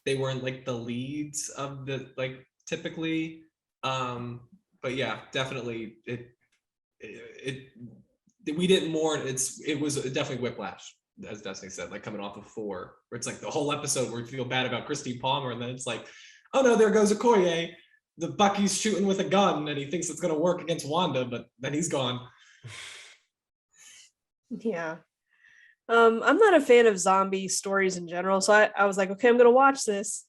D: they weren't like the leads of the like typically. But yeah, definitely we didn't mourn. It was definitely whiplash, as Destiny said, like coming off of 4, where it's like the whole episode where you feel bad about Christine Palmer, and then it's like, oh no, there goes Okoye. The Bucky's shooting with a gun and he thinks it's gonna work against Wanda, but then he's gone.
A: Yeah. I'm not a fan of zombie stories in general, so I was like, okay, I'm gonna watch this.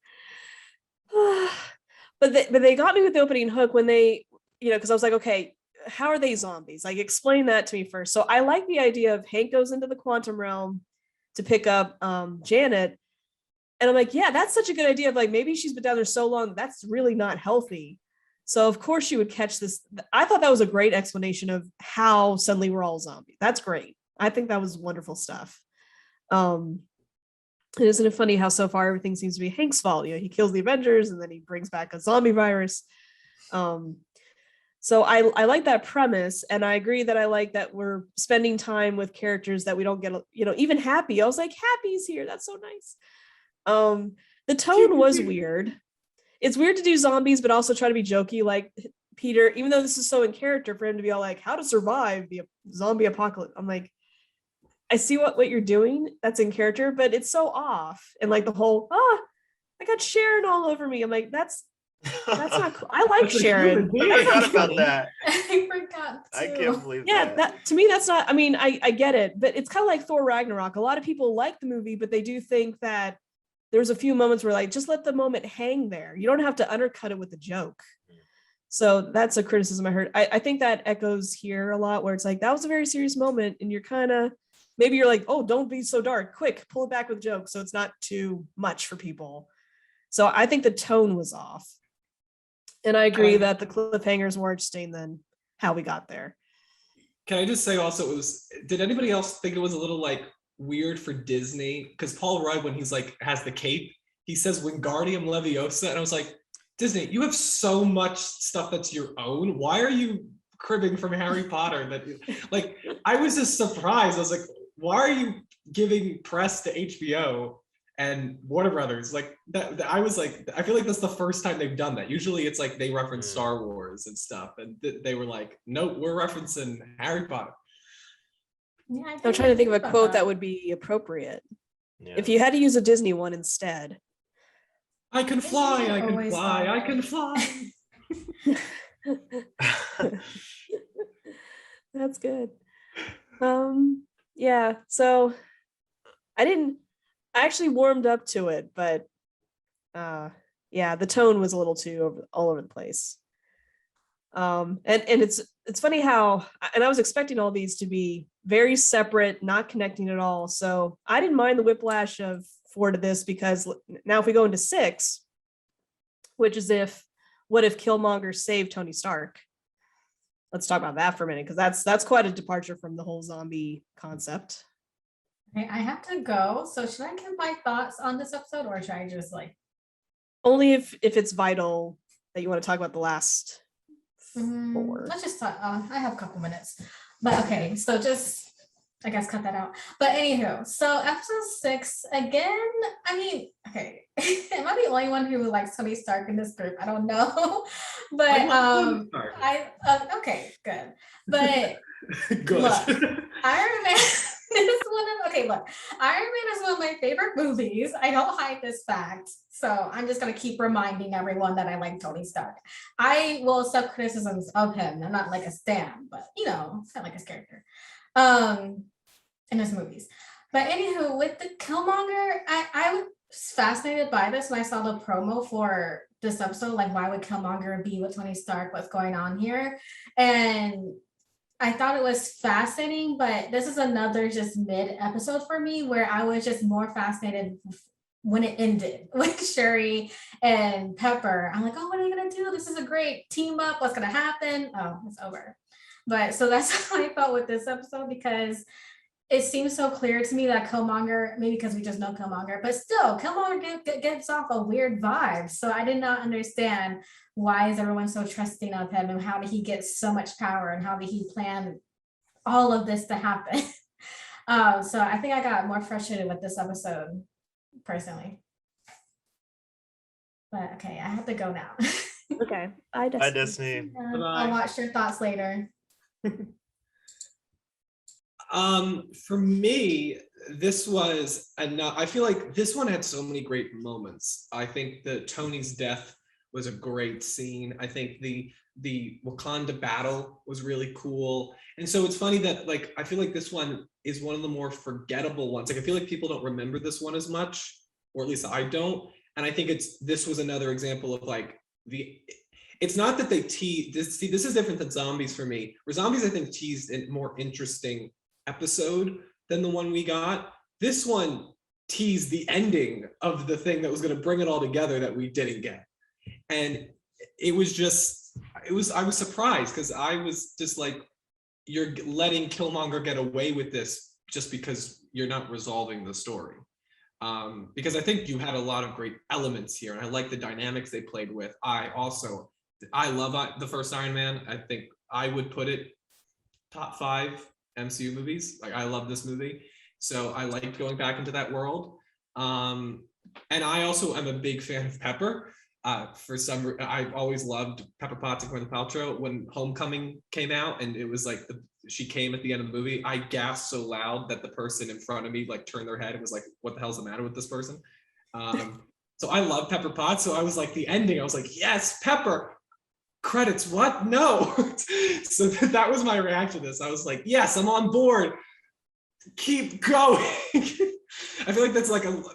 A: but they got me with the opening hook when they, because I was like, okay, how are they zombies? Like, explain that to me first. So I like the idea of Hank goes into the quantum realm to pick up Janet. And I'm like, yeah, that's such a good idea of like, maybe she's been down there so long, that's really not healthy. So of course she would catch this. I thought that was a great explanation of how suddenly we're all zombies. That's great. I think that was wonderful stuff. And isn't it funny how so far everything seems to be Hank's fault? He kills the Avengers and then he brings back a zombie virus. So I like that premise, and I agree that I like that we're spending time with characters that we don't get, even Happy. I was like, Happy's here. That's so nice. The tone was weird. it's weird to do zombies, but also try to be jokey. Like Peter, even though this is so in character for him to be all like, how to survive the zombie apocalypse. I'm like, I see what you're doing. That's in character, but it's so off. And like the whole, I got Sharon all over me. I'm like, that's not cool. I like
D: That's a
A: Sharon.
D: human being.
B: I
A: That's not
B: forgot about
A: funny.
B: that.
C: I forgot
B: I
C: too.
B: can't believe
A: Yeah, that to me, that's not, I mean, I get it, but it's kind of like Thor Ragnarok. A lot of people like the movie, but they do think that there's a few moments where like, just let the moment hang there. You don't have to undercut it with a joke. So that's a criticism I heard. I think that echoes here a lot, where it's like, that was a very serious moment, and you're kind of, maybe you're like, oh, don't be so dark, quick, pull it back with jokes so it's not too much for people. So I think the tone was off. And I agree that the cliffhangers more interesting than how we got there.
D: Can I just say also, did anybody else think it was a little like weird for Disney? Because Paul Rudd, when he's like, has the cape, he says Wingardium Leviosa. And I was like, Disney, you have so much stuff that's your own. Why are you cribbing from Harry Potter? Like, I was just surprised. I was like, why are you giving press to HBO and Warner Brothers? Like that, I was like, I feel like that's the first time they've done that. Usually it's like they reference Star Wars and stuff, and they were like, nope, we're referencing Harry Potter.
C: Yeah,
A: I'm trying to think of a quote that would be appropriate.
B: Yeah.
A: If you had to use a Disney one instead.
D: I can fly, I can
C: always
D: fly, I can
C: Star
D: fly.
A: That's good. Yeah, so I actually warmed up to it, but yeah, the tone was a little too all over the place. And it's funny how, and I was expecting all these to be very separate, not connecting at all. So I didn't mind the whiplash of 4 to this, because now if we go into 6, which is what if Killmonger saved Tony Stark? Let's talk about that for a minute, because that's quite a departure from the whole zombie concept.
C: Okay, I have to go. So should I give my thoughts on this episode, or should I just like?
A: Only if it's vital that you want to talk about the last 4.
C: Let's just talk. I have a couple minutes, but okay. So just, I guess, cut that out. But anywho, so episode 6 again. I mean, okay, am I the only one who likes Tony Stark in this group? I don't know, but okay, good. But
D: Good.
C: look, Iron Man is Iron Man is one of my favorite movies. I don't hide this fact, so I'm just gonna keep reminding everyone that I like Tony Stark. I will accept criticisms of him. I'm not like a stan, but I like his character in his movies. But anywho, with the Killmonger, I was fascinated by this when I saw the promo for this episode. Like, why would Killmonger be with Tony Stark? What's going on here? And I thought it was fascinating, but this is another just mid episode for me, where I was just more fascinated when it ended with Shuri and Pepper. I'm like, oh, what are they gonna do? This is a great team up. What's gonna happen? Oh, it's over. But so that's how I felt with this episode, because it seems so clear to me that Killmonger, maybe because we just know Killmonger, but still, Killmonger gets off a weird vibe. So I did not understand, why is everyone so trusting of him, and how did he get so much power, and how did he plan all of this to happen? So I think I got more frustrated with this episode, personally. But okay, I have to go now.
A: Okay, bye,
B: Disney.
C: I'll watch your thoughts later.
D: For me, this was enough. I feel like this one had so many great moments. I think that Tony's death was a great scene. I think the Wakanda battle was really cool. And so it's funny that, like, I feel like this one is one of the more forgettable ones. Like, I feel like people don't remember this one as much, or at least I don't. And I think this was another example of like it's not that they teased this. See, this is different than zombies for me. Where zombies, I think, teased a more interesting episode than the one we got. This one teased the ending of the thing that was going to bring it all together that we didn't get. And I was surprised, because I was just like, you're letting Killmonger get away with this just because you're not resolving the story. Because I think you had a lot of great elements here, and I like the dynamics they played with. I love the first Iron Man. I think I would put it top 5 MCU movies. Like, I love this movie, so I liked going back into that world. And I also am a big fan of Pepper. I've always loved Pepper Potts and Gwyneth Paltrow. When Homecoming came out and it was like she came at the end of the movie, I gasped so loud that the person in front of me like turned their head and was like, what the hell's the matter with this person? So I love Pepper Potts. So I was like, the ending, I was like, yes, Pepper. Credits, what? No. So that was my reaction to this. I was like, yes, I'm on board. Keep going. I feel like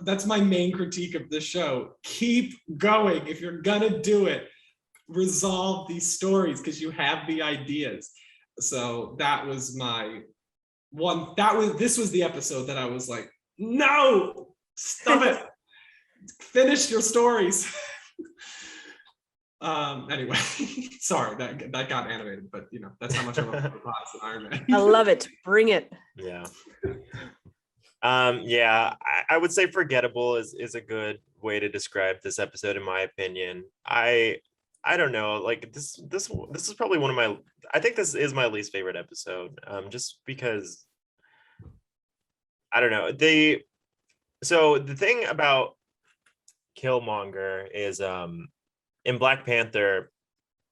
D: that's my main critique of this show. Keep going. If you're gonna do it, resolve these stories because you have the ideas. So that was my one. This was the episode that I was like, no, stop it. Finish your stories. Anyway, sorry that got animated, but you know that's how much I love Pepper Potts and Iron Man.
A: I love it. Bring it.
B: Yeah. Yeah, I would say forgettable is a good way to describe this episode in my opinion. I don't know, like this is probably one of my, I think this is my least favorite episode, just because I don't know. So the thing about Killmonger is in Black Panther,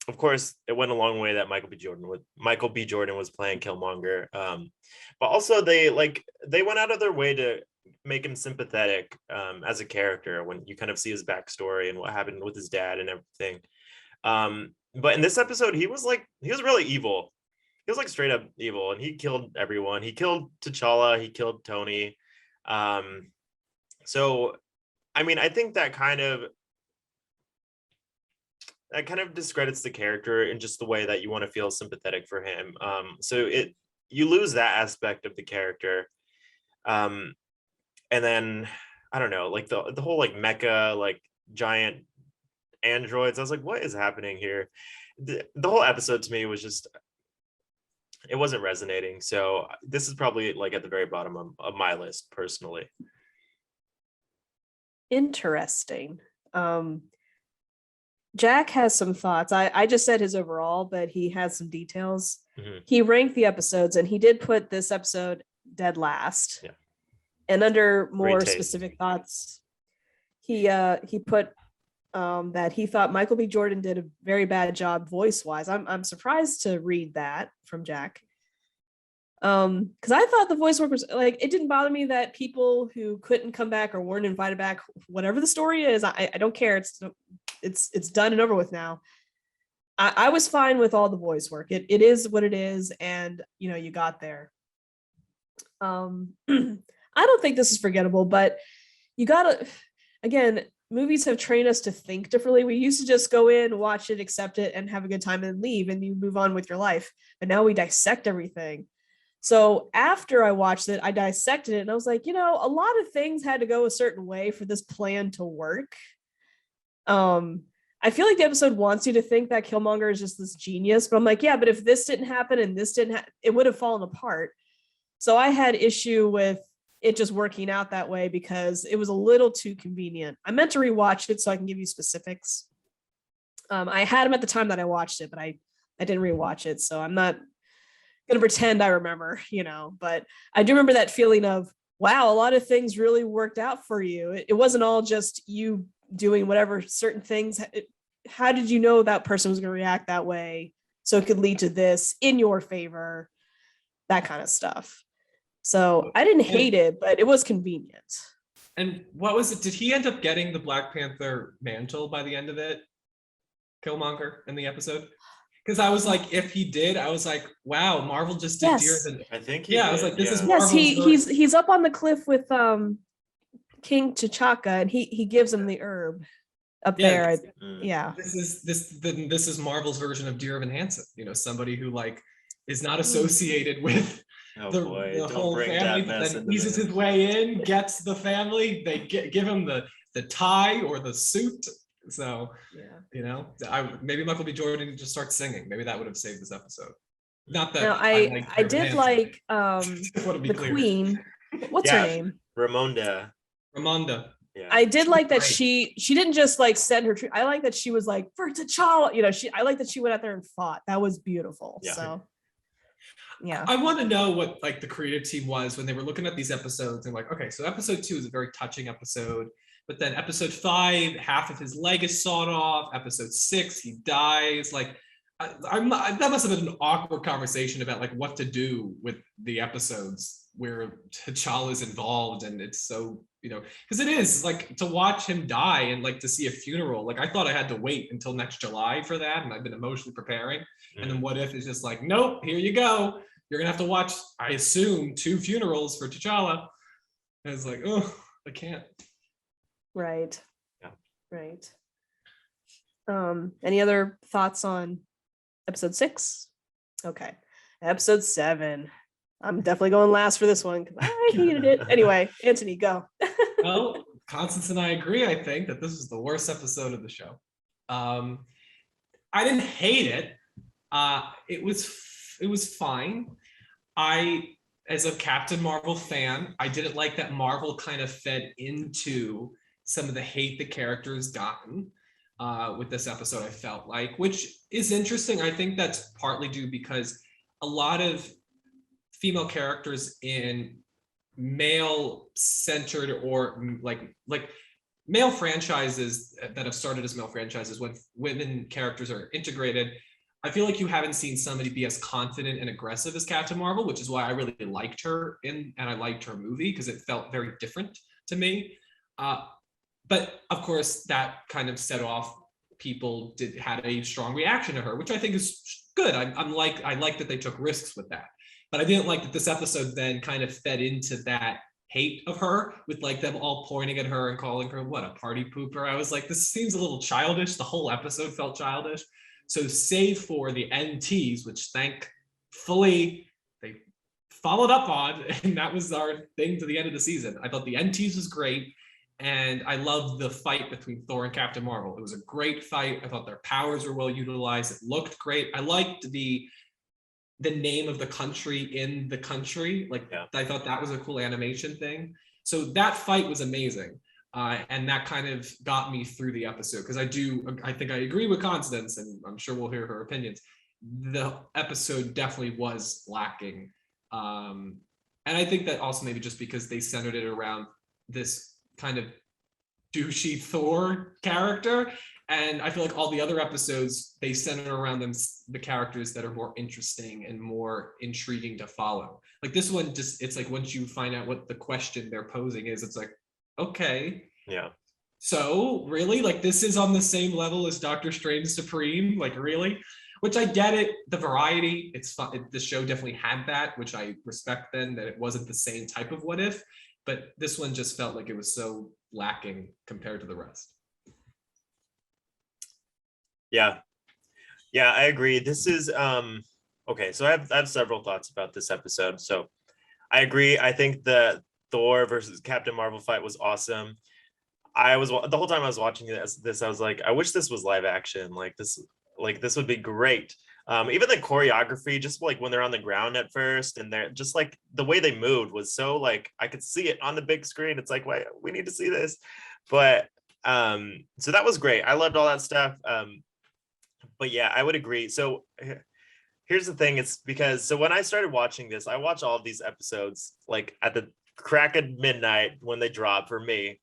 B: of course, it went a long way that Michael B. Jordan was playing Killmonger, but also they went out of their way to make him sympathetic as a character when you kind of see his backstory and what happened with his dad and everything. But in this episode, he was really evil. He was like straight up evil, and he killed everyone. He killed T'Challa. He killed Tony. So, I mean, I think that kind of discredits the character in just the way that you want to feel sympathetic for him. So you lose that aspect of the character. And then I don't know, like the whole like mecha, like giant androids. I was like, what is happening here? The whole episode to me was just, it wasn't resonating. So this is probably like at the very bottom of my list personally.
A: Interesting. Jack has some thoughts. I just said his overall, but he has some details.
B: Mm-hmm.
A: He ranked the episodes, and he did put this episode dead last.
B: Yeah.
A: And under more
B: taste.
A: specific thoughts, he put that he thought Michael B. Jordan did a very bad job voice-wise. I'm surprised to read that from Jack. Because I thought the voice work was like, it didn't bother me that people who couldn't come back or weren't invited back, whatever the story is, I don't care. It's done and over with now. I was fine with all the voice work. It is what it is, and you know, you got there. I don't think this is forgettable, but you gotta, again, movies have trained us to think differently. We used to just go in, watch it, accept it, and have a good time and leave, and you move on with your life. But now we dissect everything. So after I watched it, I dissected it, and I was like, you know, a lot of things had to go a certain way for this plan to work. I feel like the episode wants you to think that Killmonger is just this genius, but I'm like, yeah, but if this didn't happen and this didn't happen, it would have fallen apart. So I had issue with it just working out that way because it was a little too convenient. I meant to rewatch it so I can give you specifics. I had them at the time that I watched it, but I didn't rewatch it, so I'm not gonna pretend I remember, you know, but I do remember that feeling of, wow, a lot of things really worked out for you. It wasn't all just you doing whatever certain things. How did you know that person was going to react that way so it could lead to this in your favor, that kind of stuff. So I didn't hate it, but it was convenient.
D: And what was it? Did he end up getting the Black Panther mantle by the end of it? Killmonger in the episode? Because I was like, if he did, I was like, wow, Marvel just did Dear than.
B: I think
D: I was like, this is Marvel's.
A: Yes, he's up on the cliff with King T'Chaka, and he gives him the herb up there. Yeah.
D: This is Marvel's version of Dear Evan Hansen. You know, somebody who like is not associated with the whole family, but then eases his way in, gets the family. They give him the tie or the suit. So you know, maybe Michael B. Jordan just starts singing. Maybe that would have saved this episode. Not that
A: now, I did like the Queen. What's her name?
B: Ramonda.
D: Yeah.
A: I did like that she didn't just like send her. I like that she was like, for T'Challa, you know. I like that she went out there and fought. That was beautiful. Yeah. So yeah,
D: I want to know what like the creative team was when they were looking at these episodes and like, okay, so episode 2 is a very touching episode. But then episode 5, half of his leg is sawed off. Episode 6, he dies. Like, that must have been an awkward conversation about like what to do with the episodes where T'Challa is involved, and it's so, because it is like to watch him die and like to see a funeral. Like I thought I had to wait until next July for that, and I've been emotionally preparing. And then What If is just like, nope, here you go. You're gonna have to watch, I assume, 2 funerals for T'Challa. And it's like, oh, I can't.
A: Right.
B: Yeah.
A: Right. Any other thoughts on episode 6? Okay. Episode 7. I'm definitely going last for this one because I hated it. Anyway, Antony, go.
D: Well, Constance and I agree, I think, that this is the worst episode of the show. I didn't hate it. It was fine. As a Captain Marvel fan, I didn't like that Marvel kind of fed into some of the hate the characters gotten with this episode, I felt like, which is interesting. I think that's partly due because a lot of female characters in male-centered or like male franchises that have started as male franchises, when women characters are integrated, I feel like you haven't seen somebody be as confident and aggressive as Captain Marvel, which is why I really liked her and I liked her movie because it felt very different to me. But of course, that kind of set off people had a strong reaction to her, which I think is good. I like that they took risks with that. But I didn't like that this episode then kind of fed into that hate of her with like them all pointing at her and calling her what, a party pooper. I was like, this seems a little childish. The whole episode felt childish. So save for the NTs, which thankfully they followed up on, and that was our thing to the end of the season. I thought the NTs was great. And I loved the fight between Thor and Captain Marvel. It was a great fight. I thought their powers were well utilized. It looked great. I liked the name of the country in the country. Like, yeah. I thought that was a cool animation thing. So that fight was amazing. And that kind of got me through the episode because I think I agree with Constance, and I'm sure we'll hear her opinions. The episode definitely was lacking. And I think that also maybe just because they centered it around this kind of douchey Thor character. And I feel like all the other episodes, they center around the characters that are more interesting and more intriguing to follow. Like this one, it's like once you find out what the question they're posing is, it's like, okay.
B: Yeah.
D: So really, like this is on the same level as Doctor Strange Supreme, like really? Which I get it, the variety, it's fun. The show definitely had that, which I respect then, that it wasn't the same type of What If, but this one just felt like it was so lacking compared to the rest.
B: Yeah, I agree. This is okay. So I have several thoughts about this episode. So I agree. I think the Thor versus Captain Marvel fight was awesome. The whole time I was watching this, I was like, I wish this was live action. Like this would be great. Even the choreography, just like when they're on the ground at first, and they're just like the way they moved was so like I could see it on the big screen. It's like, wait, we need to see this. But so that was great. I loved all that stuff. But yeah, I would agree. So here's the thing. It's because, so when I started watching this, I watch all of these episodes like at the crack of midnight when they drop for me,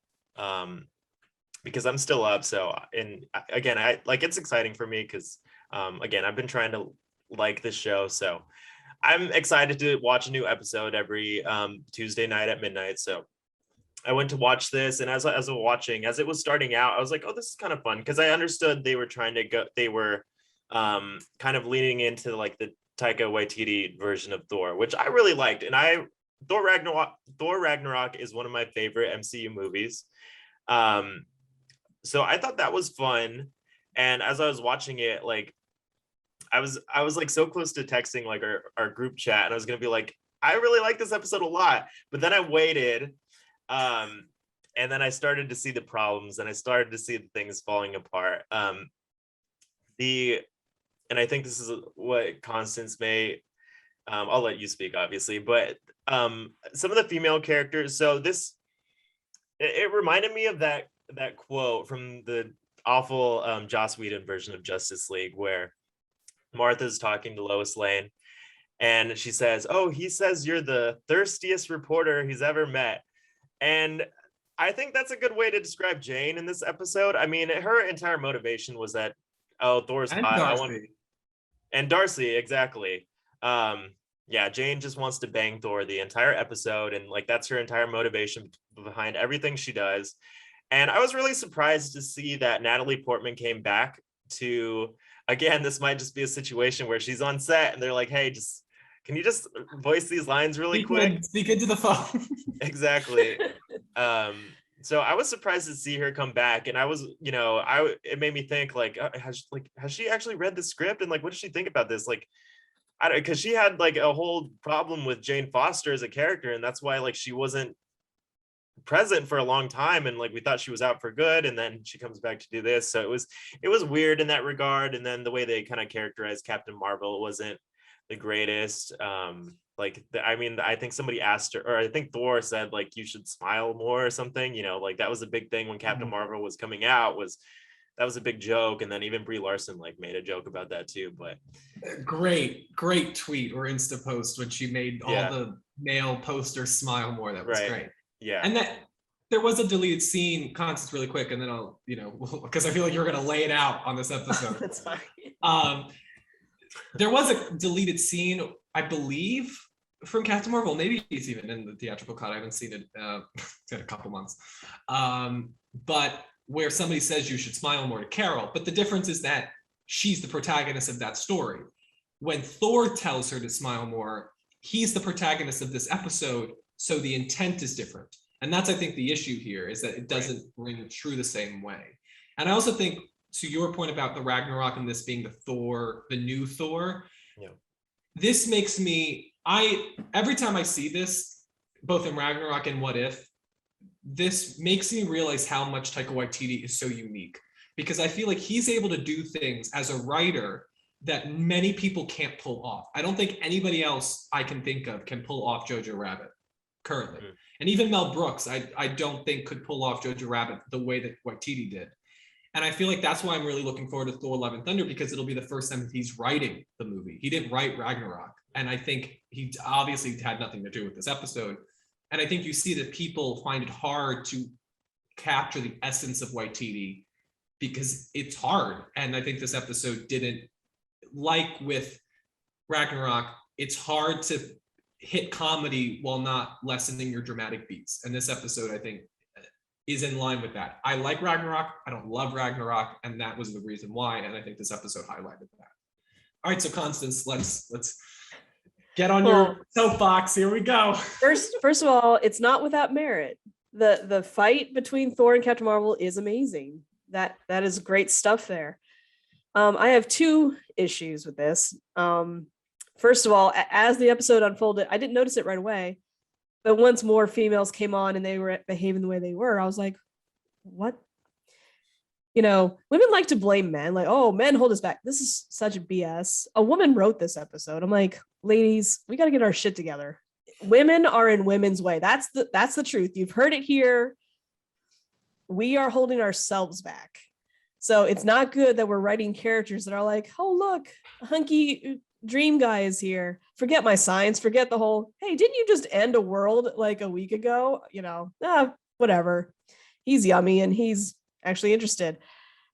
B: because I'm still up. So, and again, I like, it's exciting for me because again, I've been trying to like this show. So I'm excited to watch a new episode every Tuesday night at midnight. So I went to watch this, and as it was starting out, I was like, oh, this is kind of fun, because I understood they were kind of leaning into like the Taika Waititi version of Thor, which I really liked. And Thor Ragnarok is one of my favorite MCU movies. So I thought that was fun. And as I was watching it, like I was like so close to texting like our group chat, and I was gonna be like, I really like this episode a lot. But then I waited. And then I started to see the problems, and I started to see the things falling apart. And I think this is what Constance may, I'll let you speak, obviously, but some of the female characters. So it reminded me of that quote from the awful Joss Whedon version of Justice League, where Martha's talking to Lois Lane, and she says, "Oh, he says you're the thirstiest reporter he's ever met." And I think that's a good way to describe Jane in this episode. I mean, her entire motivation was that, oh, Thor's
D: And
B: hot.
D: Darcy.
B: And Darcy, exactly. Yeah, Jane just wants to bang Thor the entire episode, and like that's her entire motivation behind everything she does. And I was really surprised to see that Natalie Portman came back to, again, this might just be a situation where she's on set and they're like, hey, just can you just voice these lines really quick?
D: Speak into the phone.
B: Exactly. So I was surprised to see her come back, and I was, it made me think like, has she actually read the script, and like, what does she think about this? Like, I don't, because she had like a whole problem with Jane Foster as a character, and that's why like she wasn't present for a long time, and like we thought she was out for good, and then she comes back to do this. So it was weird in that regard. And then the way they kind of characterized Captain Marvel wasn't the greatest. I think somebody asked her, or I think Thor said like you should smile more or something, like that was a big thing when Captain Marvel was coming out. That was a big joke. And then even Brie Larson like made a joke about that too. But
D: great tweet or Insta post when she made all the male posters smile more. That was great.
B: Yeah.
D: And that there was a deleted scene, Constance, really quick, and then I'll, because I feel like you're gonna lay it out on this episode.
A: That's fine.
D: There was a deleted scene, I believe, from Captain Marvel. Maybe it's even in the theatrical cut. I haven't seen it in a couple months. But where somebody says you should smile more to Carol. But the difference is that she's the protagonist of that story. When Thor tells her to smile more, he's the protagonist of this episode. So the intent is different. And that's, I think, the issue here is that it doesn't ring true the same way. And I also think, to your point about the Ragnarok and this being the new Thor, this makes me, every time I see this, both in Ragnarok and What If, this makes me realize how much Taika Waititi is so unique. Because I feel like he's able to do things as a writer that many people can't pull off. I don't think anybody else I can think of can pull off Jojo Rabbit currently. And even Mel Brooks, I don't think could pull off Jojo Rabbit the way that Waititi did. And I feel like that's why I'm really looking forward to Thor: Love and Thunder, because it'll be the first time he's writing the movie. He didn't write Ragnarok. And I think he obviously had nothing to do with this episode. And I think you see that people find it hard to capture the essence of Waititi because it's hard. And I think this episode didn't, like with Ragnarok, it's hard to hit comedy while not lessening your dramatic beats. And this episode, I think, is in line with that. I like Ragnarok. I don't love Ragnarok. And that was the reason why. And I think this episode highlighted that. All right, so Constance, let's get on your soapbox. Here we go.
A: First of all, it's not without merit. The fight between Thor and Captain Marvel is amazing. That is great stuff there. I have two issues with this. First of all, as the episode unfolded, I didn't notice it right away. But once more females came on and they were behaving the way they were, I was like, what? Women like to blame men, like, oh, men hold us back. This is such BS. A woman wrote this episode. I'm like, ladies, we got to get our shit together. Women are in women's way. That's the truth. You've heard it here. We are holding ourselves back. So it's not good that we're writing characters that are like, oh, look, hunky dream guy is here. Forget my science. Forget the whole, hey, didn't you just end a world like a week ago? Whatever. He's yummy and he's actually interested.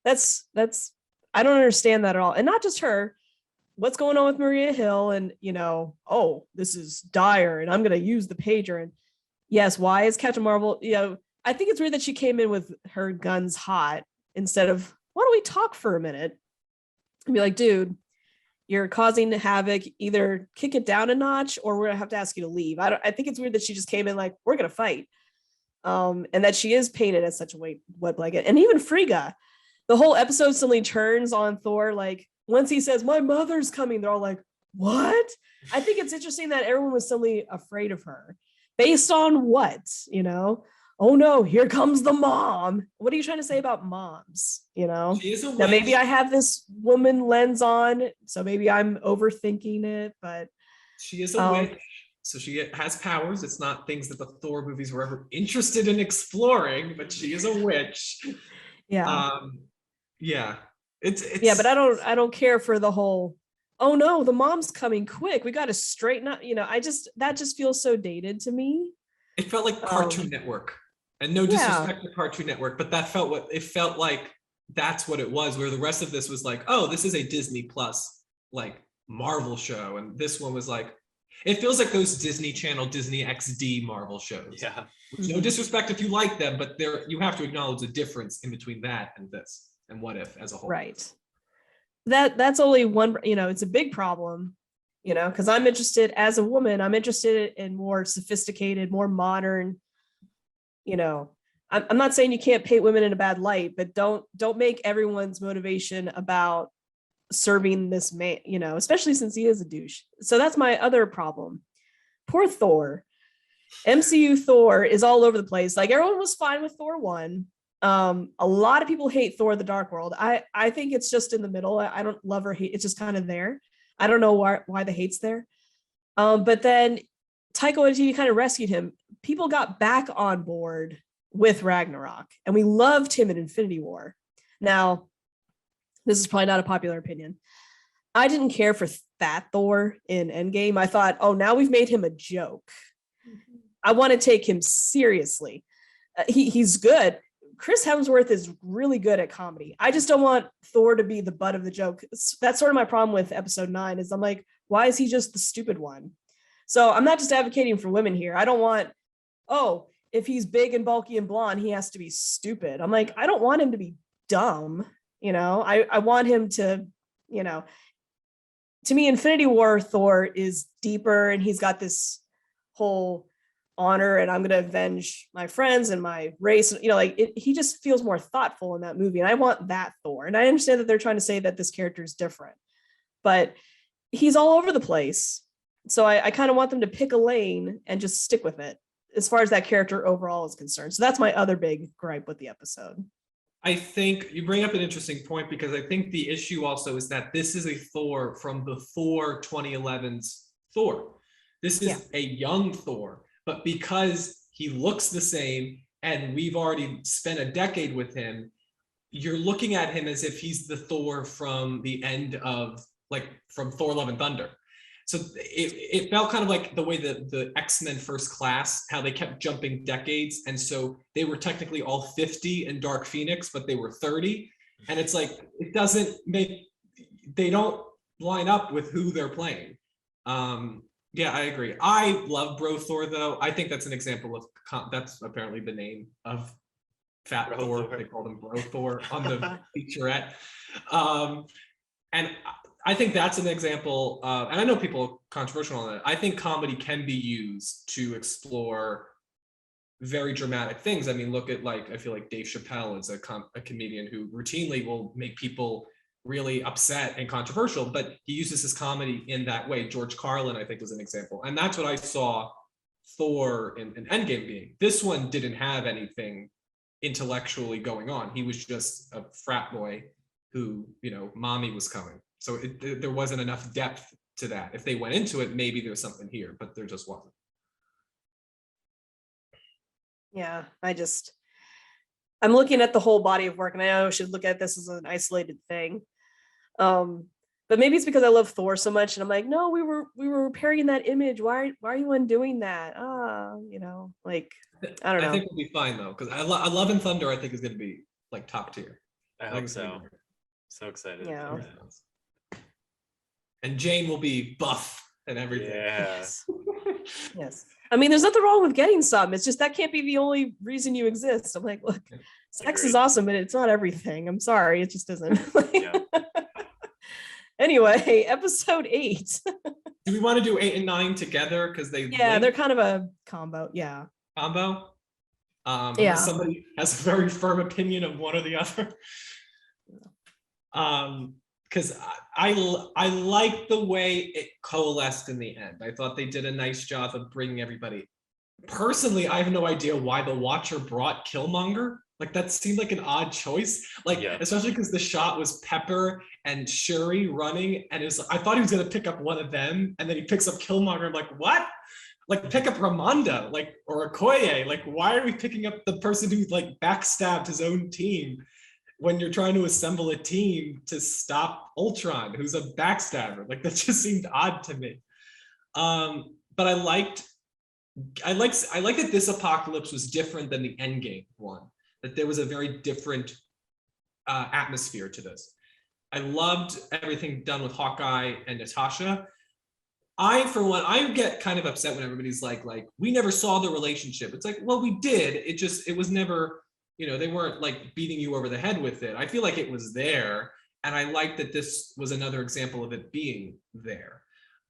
A: That's I don't understand that at all. And not just her. What's going on with Maria Hill? And oh, this is dire and I'm going to use the pager. And yes, why is Captain Marvel? I think it's weird that she came in with her guns hot instead of, why don't we talk for a minute and be like, dude, you're causing havoc. Either kick it down a notch or we're gonna have to ask you to leave. I think it's weird that she just came in like, we're gonna fight. And that she is painted as such a wet blanket. And even Frigga, the whole episode suddenly turns on Thor. Like once he says, my mother's coming, they're all like, what? I think it's interesting that everyone was suddenly afraid of her. Based on what? Oh no, here comes the mom. What are you trying to say about moms? Now maybe I have this woman lens on, so maybe I'm overthinking it, but
D: she is a witch, so she has powers. It's not things that the Thor movies were ever interested in exploring, but she is a witch.
A: Yeah.
D: It's
A: yeah, but I don't care for the whole, oh no, the mom's coming quick. We got to straighten up. That just feels so dated to me.
D: It felt like Cartoon Network. And no
A: Yeah.
D: disrespect to Cartoon Network, but that felt what it felt like. That's what it was. Where the rest of this was like, oh, this is a Disney Plus like Marvel show, and this one was like, it feels like those Disney Channel, Disney XD Marvel shows.
B: Yeah.
D: No disrespect if you like them, but there you have to acknowledge the difference in between that and this and What If as a whole.
A: Right. That's only one, it's a big problem, because I'm interested as a woman, I'm interested in more sophisticated, more modern, I'm not saying you can't paint women in a bad light, but don't make everyone's motivation about serving this man, especially since he is a douche. So that's my other problem. Poor Thor. MCU Thor is all over the place. Like, everyone was fine with Thor 1. A lot of people hate Thor the Dark World. I think it's just in the middle. I don't love or hate. It's just kind of there. I don't know why the hate's there. But then Taika Waititi kind of rescued him. People got back on board with Ragnarok, and we loved him in Infinity War. Now, this is probably not a popular opinion. I didn't care for Fat Thor in Endgame. I thought, oh, now we've made him a joke. I want to take him seriously. He's good. Chris Hemsworth is really good at comedy. I just don't want Thor to be the butt of the joke. That's sort of my problem with episode 9 is I'm like, why is he just the stupid one? So I'm not just advocating for women here. I don't want, oh, if he's big and bulky and blonde, he has to be stupid. I'm like, I don't want him to be dumb. I want him to, to me, Infinity War Thor is deeper, and he's got this whole honor, and I'm going to avenge my friends and my race. He just feels more thoughtful in that movie. And I want that Thor. And I understand that they're trying to say that this character is different, but he's all over the place. So I kind of want them to pick a lane and just stick with it as far as that character overall is concerned. So that's my other big gripe with the episode.
D: I think you bring up an interesting point, because I think the issue also is that this is a Thor from before 2011's Thor. This is a young Thor, but because he looks the same and we've already spent a decade with him, you're looking at him as if he's the Thor from the end of, like, from Thor Love and Thunder. So it felt kind of like the way that the X-Men First Class, how they kept jumping decades. And so they were technically all 50 in Dark Phoenix, but they were 30. And it's like, it doesn't make, they don't line up with who they're playing. Yeah, I agree. I love Bro Thor, though. I think that's an example of, that's apparently the name of Fat Thor. They called him Bro Thor on the featurette. And I think that's an example, and I know people are controversial on that. I think comedy can be used to explore very dramatic things. I mean, look at, like, I feel like Dave Chappelle is a comedian who routinely will make people really upset and controversial, but he uses his comedy in that way. George Carlin, I think, is an example. And that's what I saw Thor in Endgame being. This one didn't have anything intellectually going on. He was just a frat boy who, mommy was coming. So there wasn't enough depth to that. If they went into it, maybe there's something here, but there just wasn't.
A: Yeah, I'm looking at the whole body of work, and I know I should look at this as an isolated thing. But maybe it's because I love Thor so much, and I'm like, no, we were repairing that image. Why are you undoing that? I don't know.
D: I think we'll be fine though, because I Love and Thunder, I think, is going to be like top tier.
B: I hope so. So excited.
A: Yeah.
D: And Jane will be buff and everything.
B: Yes.
A: Yes. I mean, there's nothing wrong with getting some. It's just that can't be the only reason you exist. I'm like, look, sex is awesome, but it's not everything. I'm sorry, it just isn't. Anyway, episode 8.
D: Do we want to do 8 and 9 together? Because
A: they're kind of a combo. Yeah.
D: Combo?
A: Yeah.
D: Unless somebody has a very firm opinion of one or the other. Because I like the way it coalesced in the end. I thought they did a nice job of bringing everybody. Personally, I have no idea why the Watcher brought Killmonger. Like, that seemed like an odd choice. Especially because the shot was Pepper and Shuri running, and I thought he was gonna pick up one of them, and then he picks up Killmonger. I'm like, what? Like, pick up Ramonda, or Okoye. Like, why are we picking up the person who backstabbed his own team when you're trying to assemble a team to stop Ultron, who's a backstabber? Like, that just seemed odd to me. But I liked I like that this apocalypse was different than the Endgame one, that there was a very different atmosphere to this. I loved everything done with Hawkeye and Natasha. For one, I get kind of upset when everybody's like, we never saw the relationship. It's like, well, we did. It was never, they weren't like beating you over the head with it. I feel like it was there. And I like that this was another example of it being there.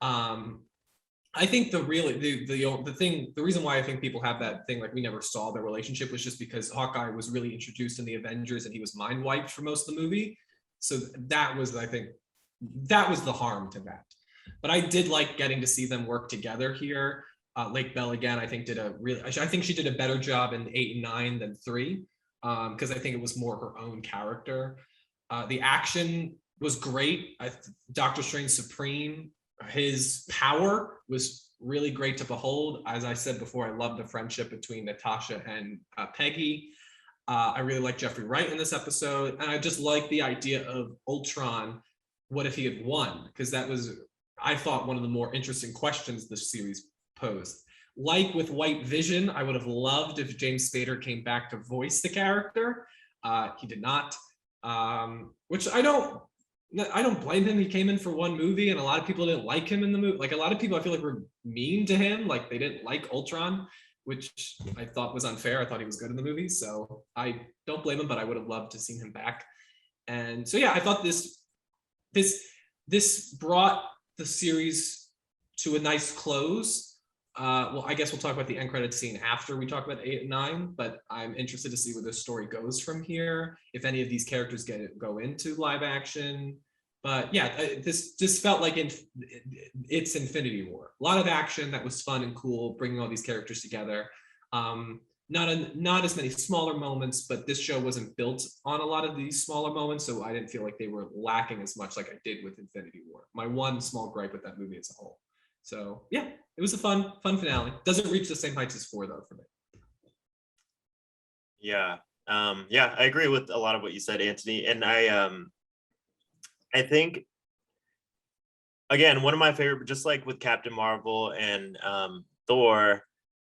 D: I think the reason why I think people have that thing, like we never saw the relationship, was just because Hawkeye was really introduced in the Avengers and he was mind wiped for most of the movie. So that was, I think, that was the harm to that. But I did like getting to see them work together here. Lake Bell again, I think I think she did a better job in 8 and 9 than 3, because I think it was more her own character. The action was great. Doctor Strange Supreme, his power was really great to behold. As I said before, I love the friendship between Natasha and Peggy. I really like Jeffrey Wright in this episode. And I just like the idea of Ultron. What if he had won? Because that was, I thought, one of the more interesting questions this series posed. Like with White Vision, I would have loved if James Spader came back to voice the character. He did not, which I don't blame him. He came in for one movie and a lot of people didn't like him in the movie. Like a lot of people I feel like were mean to him. Like they didn't like Ultron, which I thought was unfair. I thought he was good in the movie. So I don't blame him, but I would have loved to see him back. And so, yeah, I thought this brought the series to a nice close. Well, I guess we'll talk about the end credits scene after we talk about 8 and 9, but I'm interested to see where the story goes from here, if any of these characters go into live action. But yeah, this felt like it's Infinity War. A lot of action that was fun and cool, bringing all these characters together. Not as many smaller moments, but this show wasn't built on a lot of these smaller moments, so I didn't feel like they were lacking as much like I did with Infinity War. My one small gripe with that movie as a whole. So yeah, it was a fun finale. Doesn't reach the same heights as 4 though for me.
B: Yeah. Yeah, I agree with a lot of what you said, Antony. And I think, again, one of my favorite, just like with Captain Marvel and Thor,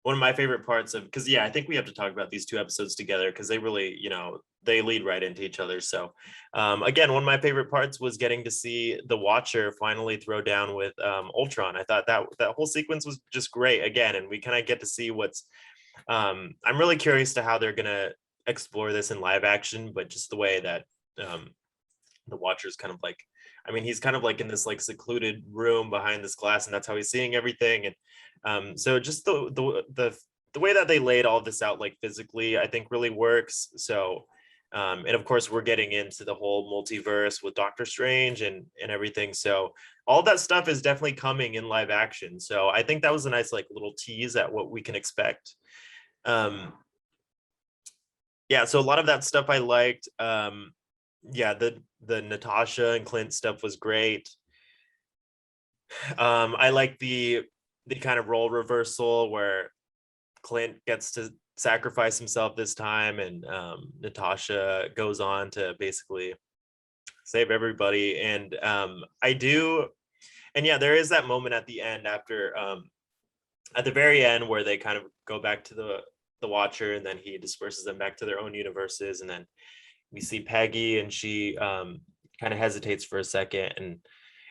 B: one of my favorite parts of, because yeah, I think we have to talk about these 2 episodes together because they really, they lead right into each other. So again, one of my favorite parts was getting to see the Watcher finally throw down with Ultron. I thought that whole sequence was just great again, and we kind of get to see what's I'm really curious to how they're gonna explore this in live action, but just the way that the Watcher's kind of like, he's kind of like in this like secluded room behind this glass, and that's how he's seeing everything. And so just the way that they laid all this out, like physically, I think really works. So and of course we're getting into the whole multiverse with Doctor Strange and everything. So all that stuff is definitely coming in live action. So I think that was a nice like little tease at what we can expect. Yeah, so a lot of that stuff I liked. Yeah, the Natasha and Clint stuff was great. I like the kind of role reversal where Clint gets to sacrifice himself this time, and Natasha goes on to basically save everybody. And yeah, there is that moment at the end after at the very end where they kind of go back to the Watcher, and then he disperses them back to their own universes, and then we see Peggy, and she kind of hesitates for a second,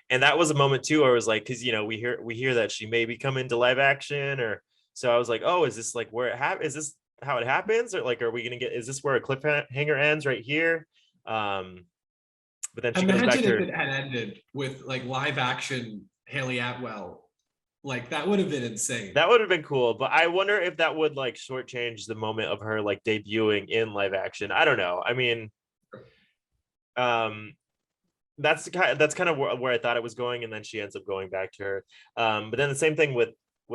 B: and that was a moment too where I was like, because we hear that she may be coming to live action, or so I was like, oh, is this like where is this how it happens, or like, are we gonna is this where a cliffhanger ends right here? But then she goes back to
D: if it had ended with like live action Haley Atwell. Like that would have been insane.
B: That would have been cool, but I wonder if that would like shortchange the moment of her like debuting in live action. I don't know. That's kind of where I thought it was going, and then she ends up going back to her. But then the same thing with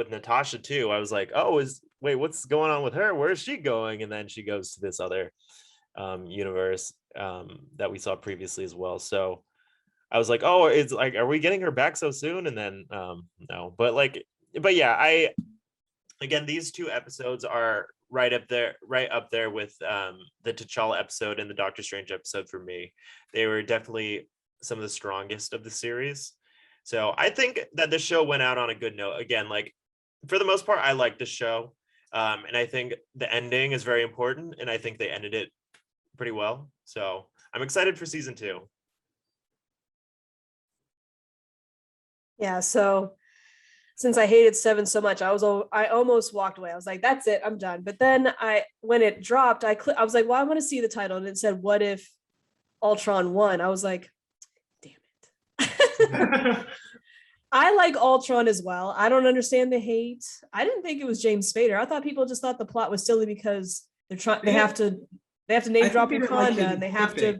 B: Natasha too. I was like, oh, what's going on with her? Where is she going? And then she goes to this other universe that we saw previously as well. So I was like, oh, it's like, are we getting her back so soon? And then no, but yeah, again, these 2 episodes are right up there with the T'Challa episode and the Doctor Strange episode for me. They were definitely some of the strongest of the series. So I think that the show went out on a good note. Again, like for the most part, I like the show. And I think the ending is very important, and I think they ended it pretty well. So I'm excited for season 2.
A: Yeah, so since I hated 7 so much, I almost walked away. I was like, that's it, I'm done. But then when it dropped, I was like, well, I want to see the title, and it said, "What if Ultron won?" I was like, damn it. I like Ultron as well. I don't understand the hate. I didn't think it was James Spader. I thought people just thought the plot was silly because they have to name drop Wakanda, and they have to.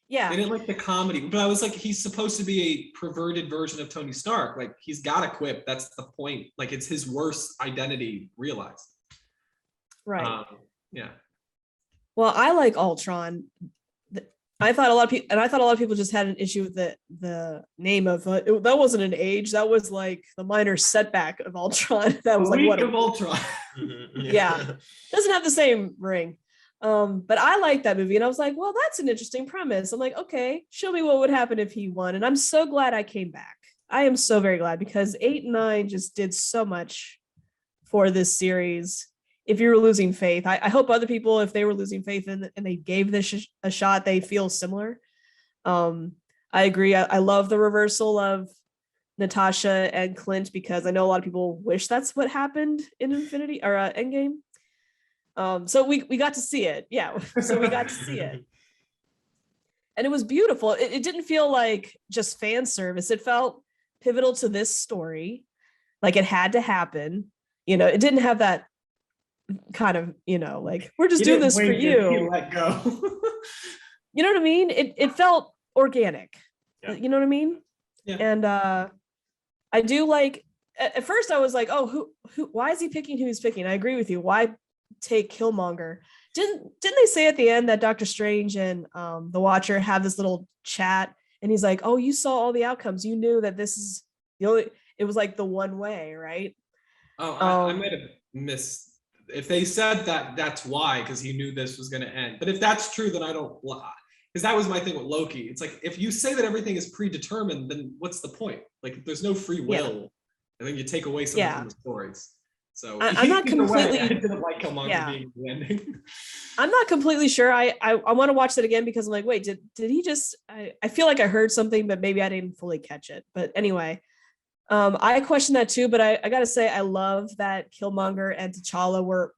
A: Yeah.
D: They didn't like the comedy, but I was like, he's supposed to be a perverted version of Tony Stark. Like, he's got a quip. That's the point. Like, it's his worst identity realized.
A: Right.
D: Yeah.
A: Well, I like Ultron. I thought a lot of people just had an issue with the name of it. That wasn't an age. That was like the minor setback of Ultron. That was like what
D: of Ultron.
A: Yeah. Doesn't have the same ring. But I liked that movie, and I was like, well, that's an interesting premise. I'm like, okay, show me what would happen if he won. And I'm so glad I came back. I am so very glad, because 8 and 9 just did so much for this series. If you were losing faith, I hope other people, if they were losing faith and they gave this a shot, they feel similar. I agree. I love the reversal of Natasha and Clint, because I know a lot of people wish that's what happened in Infinity or Endgame. So we got to see it. Yeah. So we got to see it. And it was beautiful. It didn't feel like just fan service. It felt pivotal to this story. Like it had to happen. It didn't have that kind of, like, we're just doing this for you.
D: Let go.
A: You know what I mean? It felt organic.
B: Yeah.
A: You know what I mean?
D: Yeah.
A: And I do like, at first I was like, oh, who why is he picking who he's picking? I agree with you. Why take Killmonger? Didn't they say at the end that Doctor Strange and the Watcher have this little chat, and he's like, oh, you saw all the outcomes, you knew that this is it was like the one way, right?
D: I might have missed. If they said that, that's why, because he knew this was going to end. But if that's true, then I don't, because that was my thing with Loki. It's like, if you say that everything is predetermined, then what's the point? Like, if there's no free will, and then you take away something from the stories. So
A: I'm not completely.
D: I didn't like Killmonger being the ending.
A: I'm not completely sure. I want to watch that again, because I'm like, wait, did he just? I feel like I heard something, but maybe I didn't fully catch it. But anyway, I question that too. But I gotta say, I love that Killmonger and T'Challa were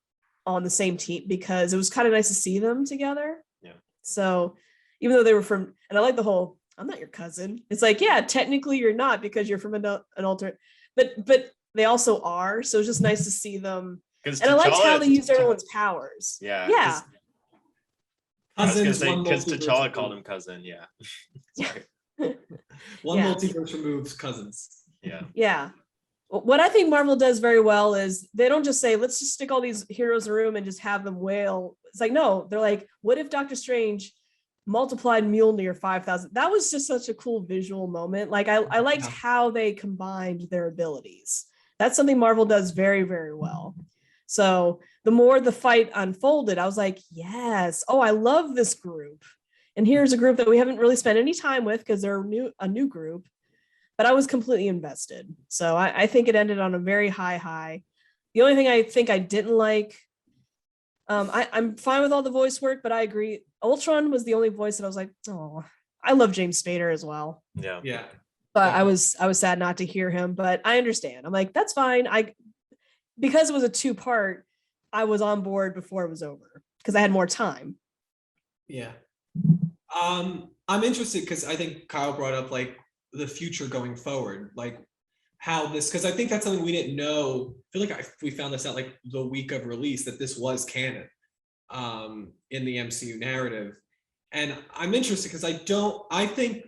A: on the same team, because it was kind of nice to see them together.
B: Yeah.
A: So even though they were from, and I like the whole, I'm not your cousin. It's like, yeah, technically you're not, because you're from an alternate, but they also are. So it's just nice to see them. And I liked how they used everyone's powers.
B: Yeah.
A: Yeah.
B: I was gonna say, because T'Challa called him cousin. Yeah.
D: One multiverse removes cousins.
B: Yeah.
A: Yeah. What I think Marvel does very well is they don't just say, let's just stick all these heroes in a room and just have them wail. It's like, no, they're like, what if Doctor Strange multiplied Mjolnir 5,000? That was just such a cool visual moment. Like I liked how they combined their abilities. That's something Marvel does very, very well. So the more the fight unfolded, I was like, yes, oh, I love this group. And here's a group that we haven't really spent any time with, because they're a new group, but I was completely invested. So I think it ended on a very high. The only thing I think I didn't like, I'm fine with all the voice work, but I agree. Ultron was the only voice that I was like, oh, I love James Spader as well.
B: Yeah.
D: Yeah.
A: But I was sad not to hear him, but I understand. I'm like, that's fine. Because it was a 2-part, I was on board before it was over, because I had more time.
D: Yeah. I'm interested, because I think Kyle brought up like the future going forward, like how this, because I think that's something we didn't know. I feel like we found this out like the week of release, that this was canon in the MCU narrative. And I'm interested, because I think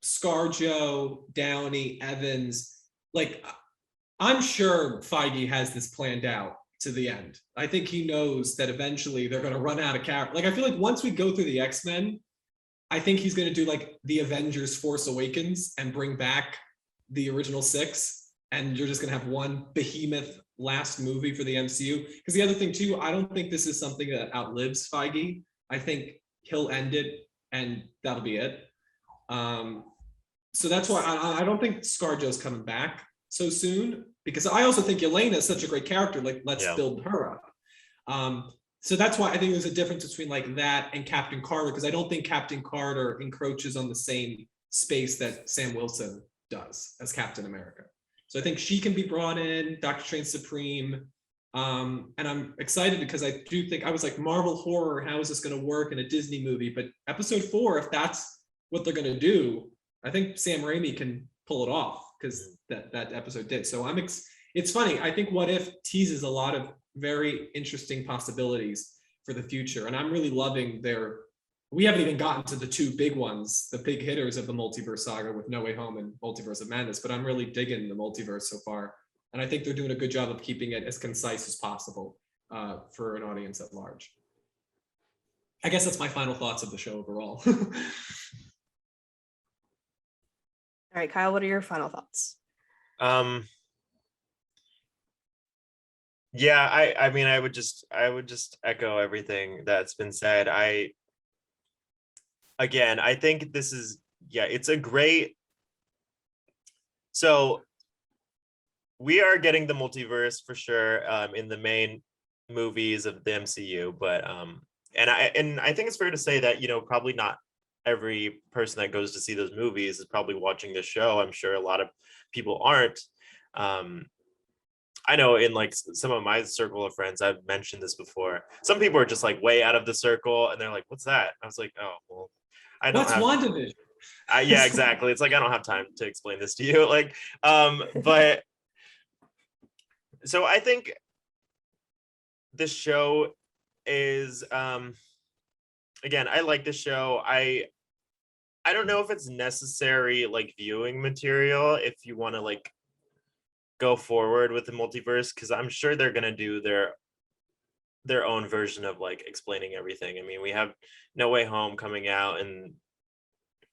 D: ScarJo, Downey, Evans, like, I'm sure Feige has this planned out to the end. I think he knows that eventually they're going to run out of character. Like, I feel like once we go through the X-Men, I think he's going to do like the Avengers Force Awakens and bring back the original 6. And you're just going to have one behemoth last movie for the MCU. Because the other thing too, I don't think this is something that outlives Feige. I think he'll end it and that'll be it. So that's why I don't think ScarJo's coming back so soon, because I also think Yelena is such a great character. Like, let's
B: Yeah.
D: build her up. So that's why I think there's a difference between like that and Captain Carter, because I don't think Captain Carter encroaches on the same space that Sam Wilson does as Captain America. So I think she can be brought in, Doctor Strange Supreme. And I'm excited because I do think, I was like, Marvel horror, how is this going to work in a Disney movie? But episode 4, if that's what they're going to do, I think Sam Raimi can pull it off, because that episode did. So it's funny. I think What If teases a lot of very interesting possibilities for the future. And I'm really loving we haven't even gotten to the 2 big ones, the big hitters of the multiverse saga with No Way Home and Multiverse of Madness, but I'm really digging the multiverse so far. And I think they're doing a good job of keeping it as concise as possible for an audience at large. I guess that's my final thoughts of the show overall.
A: All right, Kyle, what are your final thoughts?
B: Yeah, I mean, I would just echo everything that's been said. I think this is, it's a great, so we are getting the multiverse for sure in the main movies of the MCU, but and I think it's fair to say that, probably not every person that goes to see those movies is probably watching this show. I'm sure a lot of people aren't. I know in like some of my circle of friends, I've mentioned this before. Some people are just like way out of the circle and they're like, what's that? I was like, oh, well, I don't have
D: WandaVision?
B: Yeah, exactly. It's like, I don't have time to explain this to you. Like, but so I think this show is, again, I like this show. I don't know if it's necessary like viewing material if you want to like go forward with the multiverse, because I'm sure they're gonna do their own version of like explaining everything. I mean, we have No Way Home coming out, and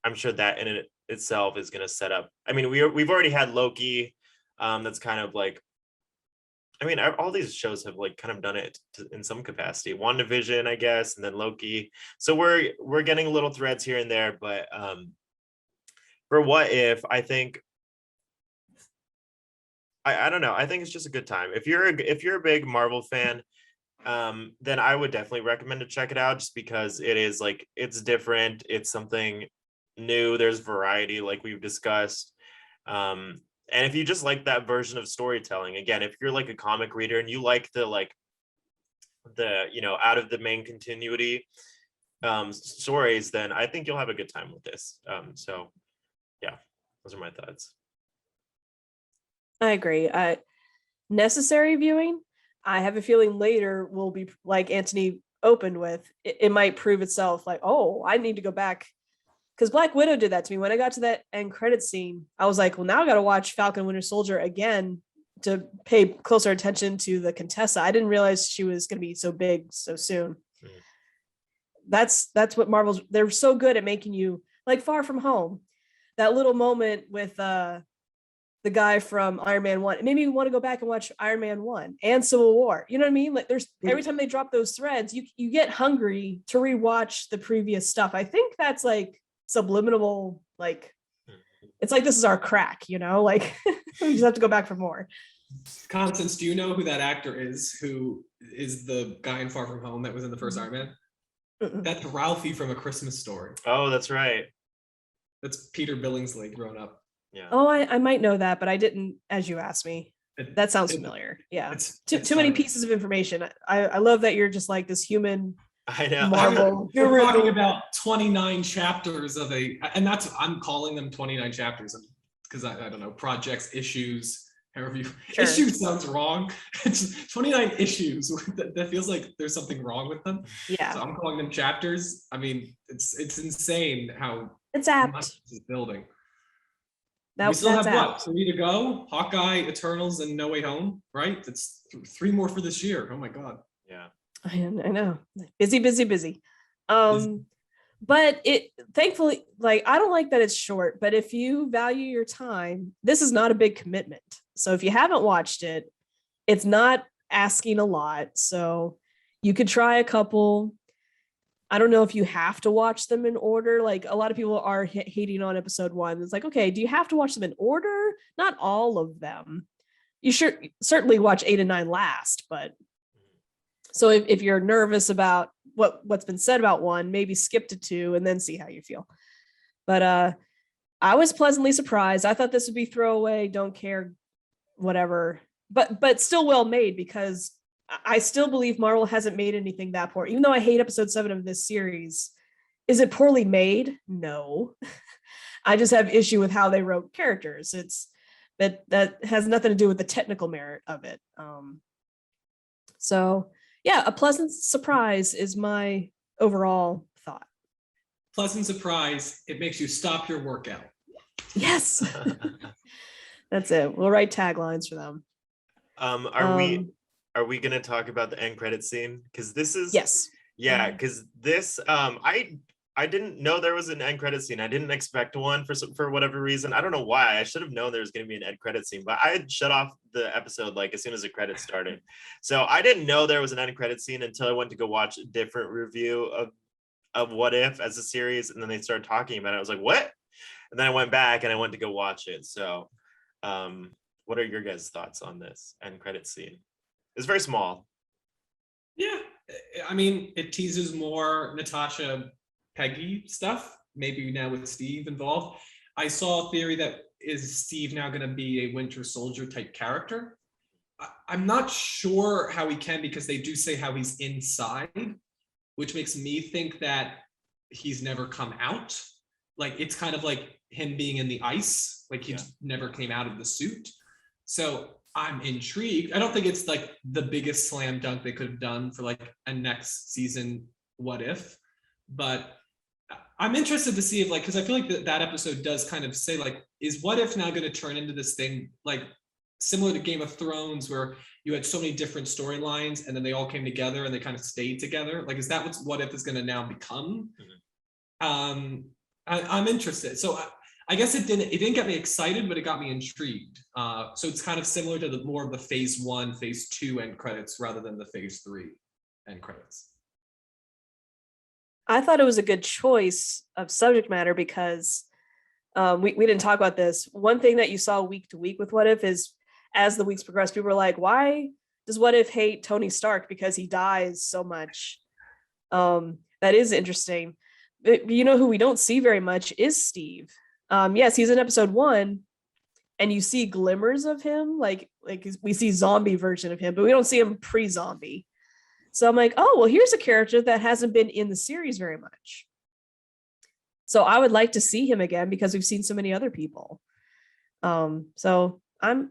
B: I'm sure that in it itself is gonna set up. I mean, we've already had Loki. That's kind of like, I mean, all these shows have like kind of done it in some capacity. WandaVision, I guess, and then Loki. So we're getting little threads here and there, but for What If, I think I don't know. I think it's just a good time. If you're a big Marvel fan, then I would definitely recommend to check it out, just because it is like, it's different. It's something new. There's variety, like we've discussed. And if you just like that version of storytelling, again, if you're like a comic reader and you like the out of the main continuity stories, then I think you'll have a good time with this. So yeah, those are my thoughts.
A: I agree. Necessary viewing, I have a feeling later will be like Antony opened with. It might prove itself like, oh, I need to go back, because Black Widow did that to me. When I got to that end credit scene, I was like, well, now I got to watch Falcon Winter Soldier again to pay closer attention to the Contessa. I didn't realize she was going to be so big so soon. That's what Marvel's, they're so good at making you like Far From Home. That little moment with the guy from Iron Man 1. It made me want to go back and watch Iron Man 1 and Civil War. You know what I mean? Like there's every time they drop those threads, you get hungry to rewatch the previous stuff. I think that's like subliminal, like it's like this is our crack, like we just have to go back for more.
D: Constance, do you know who that actor is who is the guy in Far From Home that was in the first Iron Man? That's Ralphie from A Christmas Story.
B: Oh, that's right.
D: That's Peter Billingsley grown up.
B: Yeah.
A: Oh, I might know that, but I didn't, as you asked me. That sounds familiar. Yeah. Too many pieces of information. I love that you're just like this human.
B: I know.
A: Marvel.
D: You're talking about 29 chapters of and I'm calling them 29 chapters because I don't know, projects, issues, however you,
A: Sure.
D: Issues sounds wrong. It's 29 issues. That feels like there's something wrong with them.
A: Yeah.
D: So I'm calling them chapters. I mean, it's insane how
A: It's
D: much
A: apt.
D: this is building.
A: That,
D: we still have
A: apt.
D: what, 3 to go? Hawkeye, Eternals, and No Way Home, right? That's 3 more for this year. Oh my God.
B: Yeah.
A: I know. Busy. But it thankfully, like, I don't like that it's short, but if you value your time, this is not a big commitment. So if you haven't watched it, it's not asking a lot. So you could try a couple. I don't know if you have to watch them in order. Like a lot of people are hating on episode 1. It's like, okay, do you have to watch them in order? Not all of them. you should certainly watch 8 and 9 last. But so if you're nervous about what's been said about 1, maybe skip to 2 and then see how you feel. But I was pleasantly surprised. I thought this would be throwaway, don't care, whatever, but still well made, because I still believe Marvel hasn't made anything that poor. Even though I hate episode 7 of this series, is it poorly made? No. I just have issue with how they wrote characters. It's that has nothing to do with the technical merit of it. So yeah, a pleasant surprise is my overall thought.
D: Pleasant surprise. It makes you stop your workout.
A: Yes. That's it. We'll write taglines for them.
B: Are we gonna talk about the end credit scene? Because this is
A: Yes.
B: Yeah, because this I didn't know there was an end credit scene. I didn't expect one for whatever reason. I don't know why. I should have known there was going to be an end credit scene, but I had shut off the episode like as soon as the credits started. So I didn't know there was an end credit scene until I went to go watch a different review of What If as a series, and then they started talking about it. I was like, what? And then I went back and I went to go watch it. So what are your guys' thoughts on this end credit scene? It's very small.
D: Yeah, I mean, it teases more Natasha Peggy stuff, maybe now with Steve involved. I saw a theory that is Steve now going to be a Winter Soldier type character. I'm not sure how he can, because they do say how he's inside, which makes me think that he's never come out. Like, it's kind of like him being in the ice, like he never came out of the suit. So I'm intrigued. I don't think it's like the biggest slam dunk they could have done for like a next season What If, but I'm interested to see if, like, because I feel like that episode does kind of say, like, is What If now going to turn into this thing like similar to Game of Thrones, where you had so many different storylines and then they all came together and they kind of stayed together? Like, is that what If is going to now become? Mm-hmm. I'm interested. So I guess it didn't get me excited, but it got me intrigued. So it's kind of similar to more of the phase 1, phase 2 end credits rather than the phase 3 end credits.
A: I thought it was a good choice of subject matter because we didn't talk about this. One thing that you saw week to week with What If is, as the weeks progressed, people were like, why does What If hate Tony Stark because he dies so much? That is interesting. But you know who we don't see very much is Steve. Yes, he's in episode 1 and you see glimmers of him, like we see zombie version of him, but we don't see him pre-zombie. So I'm like, oh, well, here's a character that hasn't been in the series very much. So I would like to see him again because we've seen so many other people. So I'm,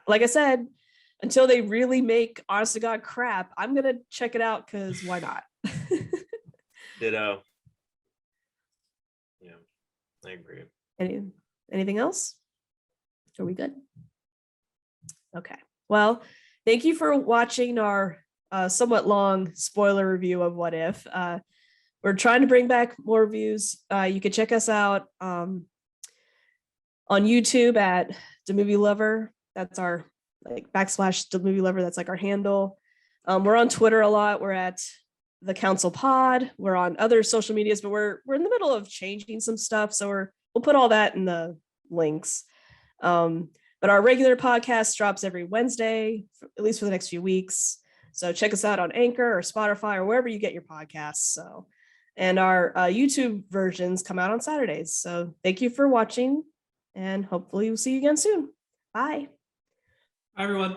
A: like I said, until they really make honest to God crap, I'm going to check it out because why not?
B: Ditto. Yeah, I agree.
A: Anything else? Are we good? Okay. Well, thank you for watching our somewhat long spoiler review of What If. We're trying to bring back more reviews. You can check us out on YouTube at The Movie Lover. That's our / The Movie Lover. That's like our handle. We're on Twitter a lot. We're at The Council Pod. We're on other social medias, but we're in the middle of changing some stuff. So we'll put all that in the links. But our regular podcast drops every Wednesday, at least for the next few weeks. So check us out on Anchor or Spotify or wherever you get your podcasts. So, and our YouTube versions come out on Saturdays. So thank you for watching, and hopefully we'll see you again soon. Bye.
D: Hi, everyone.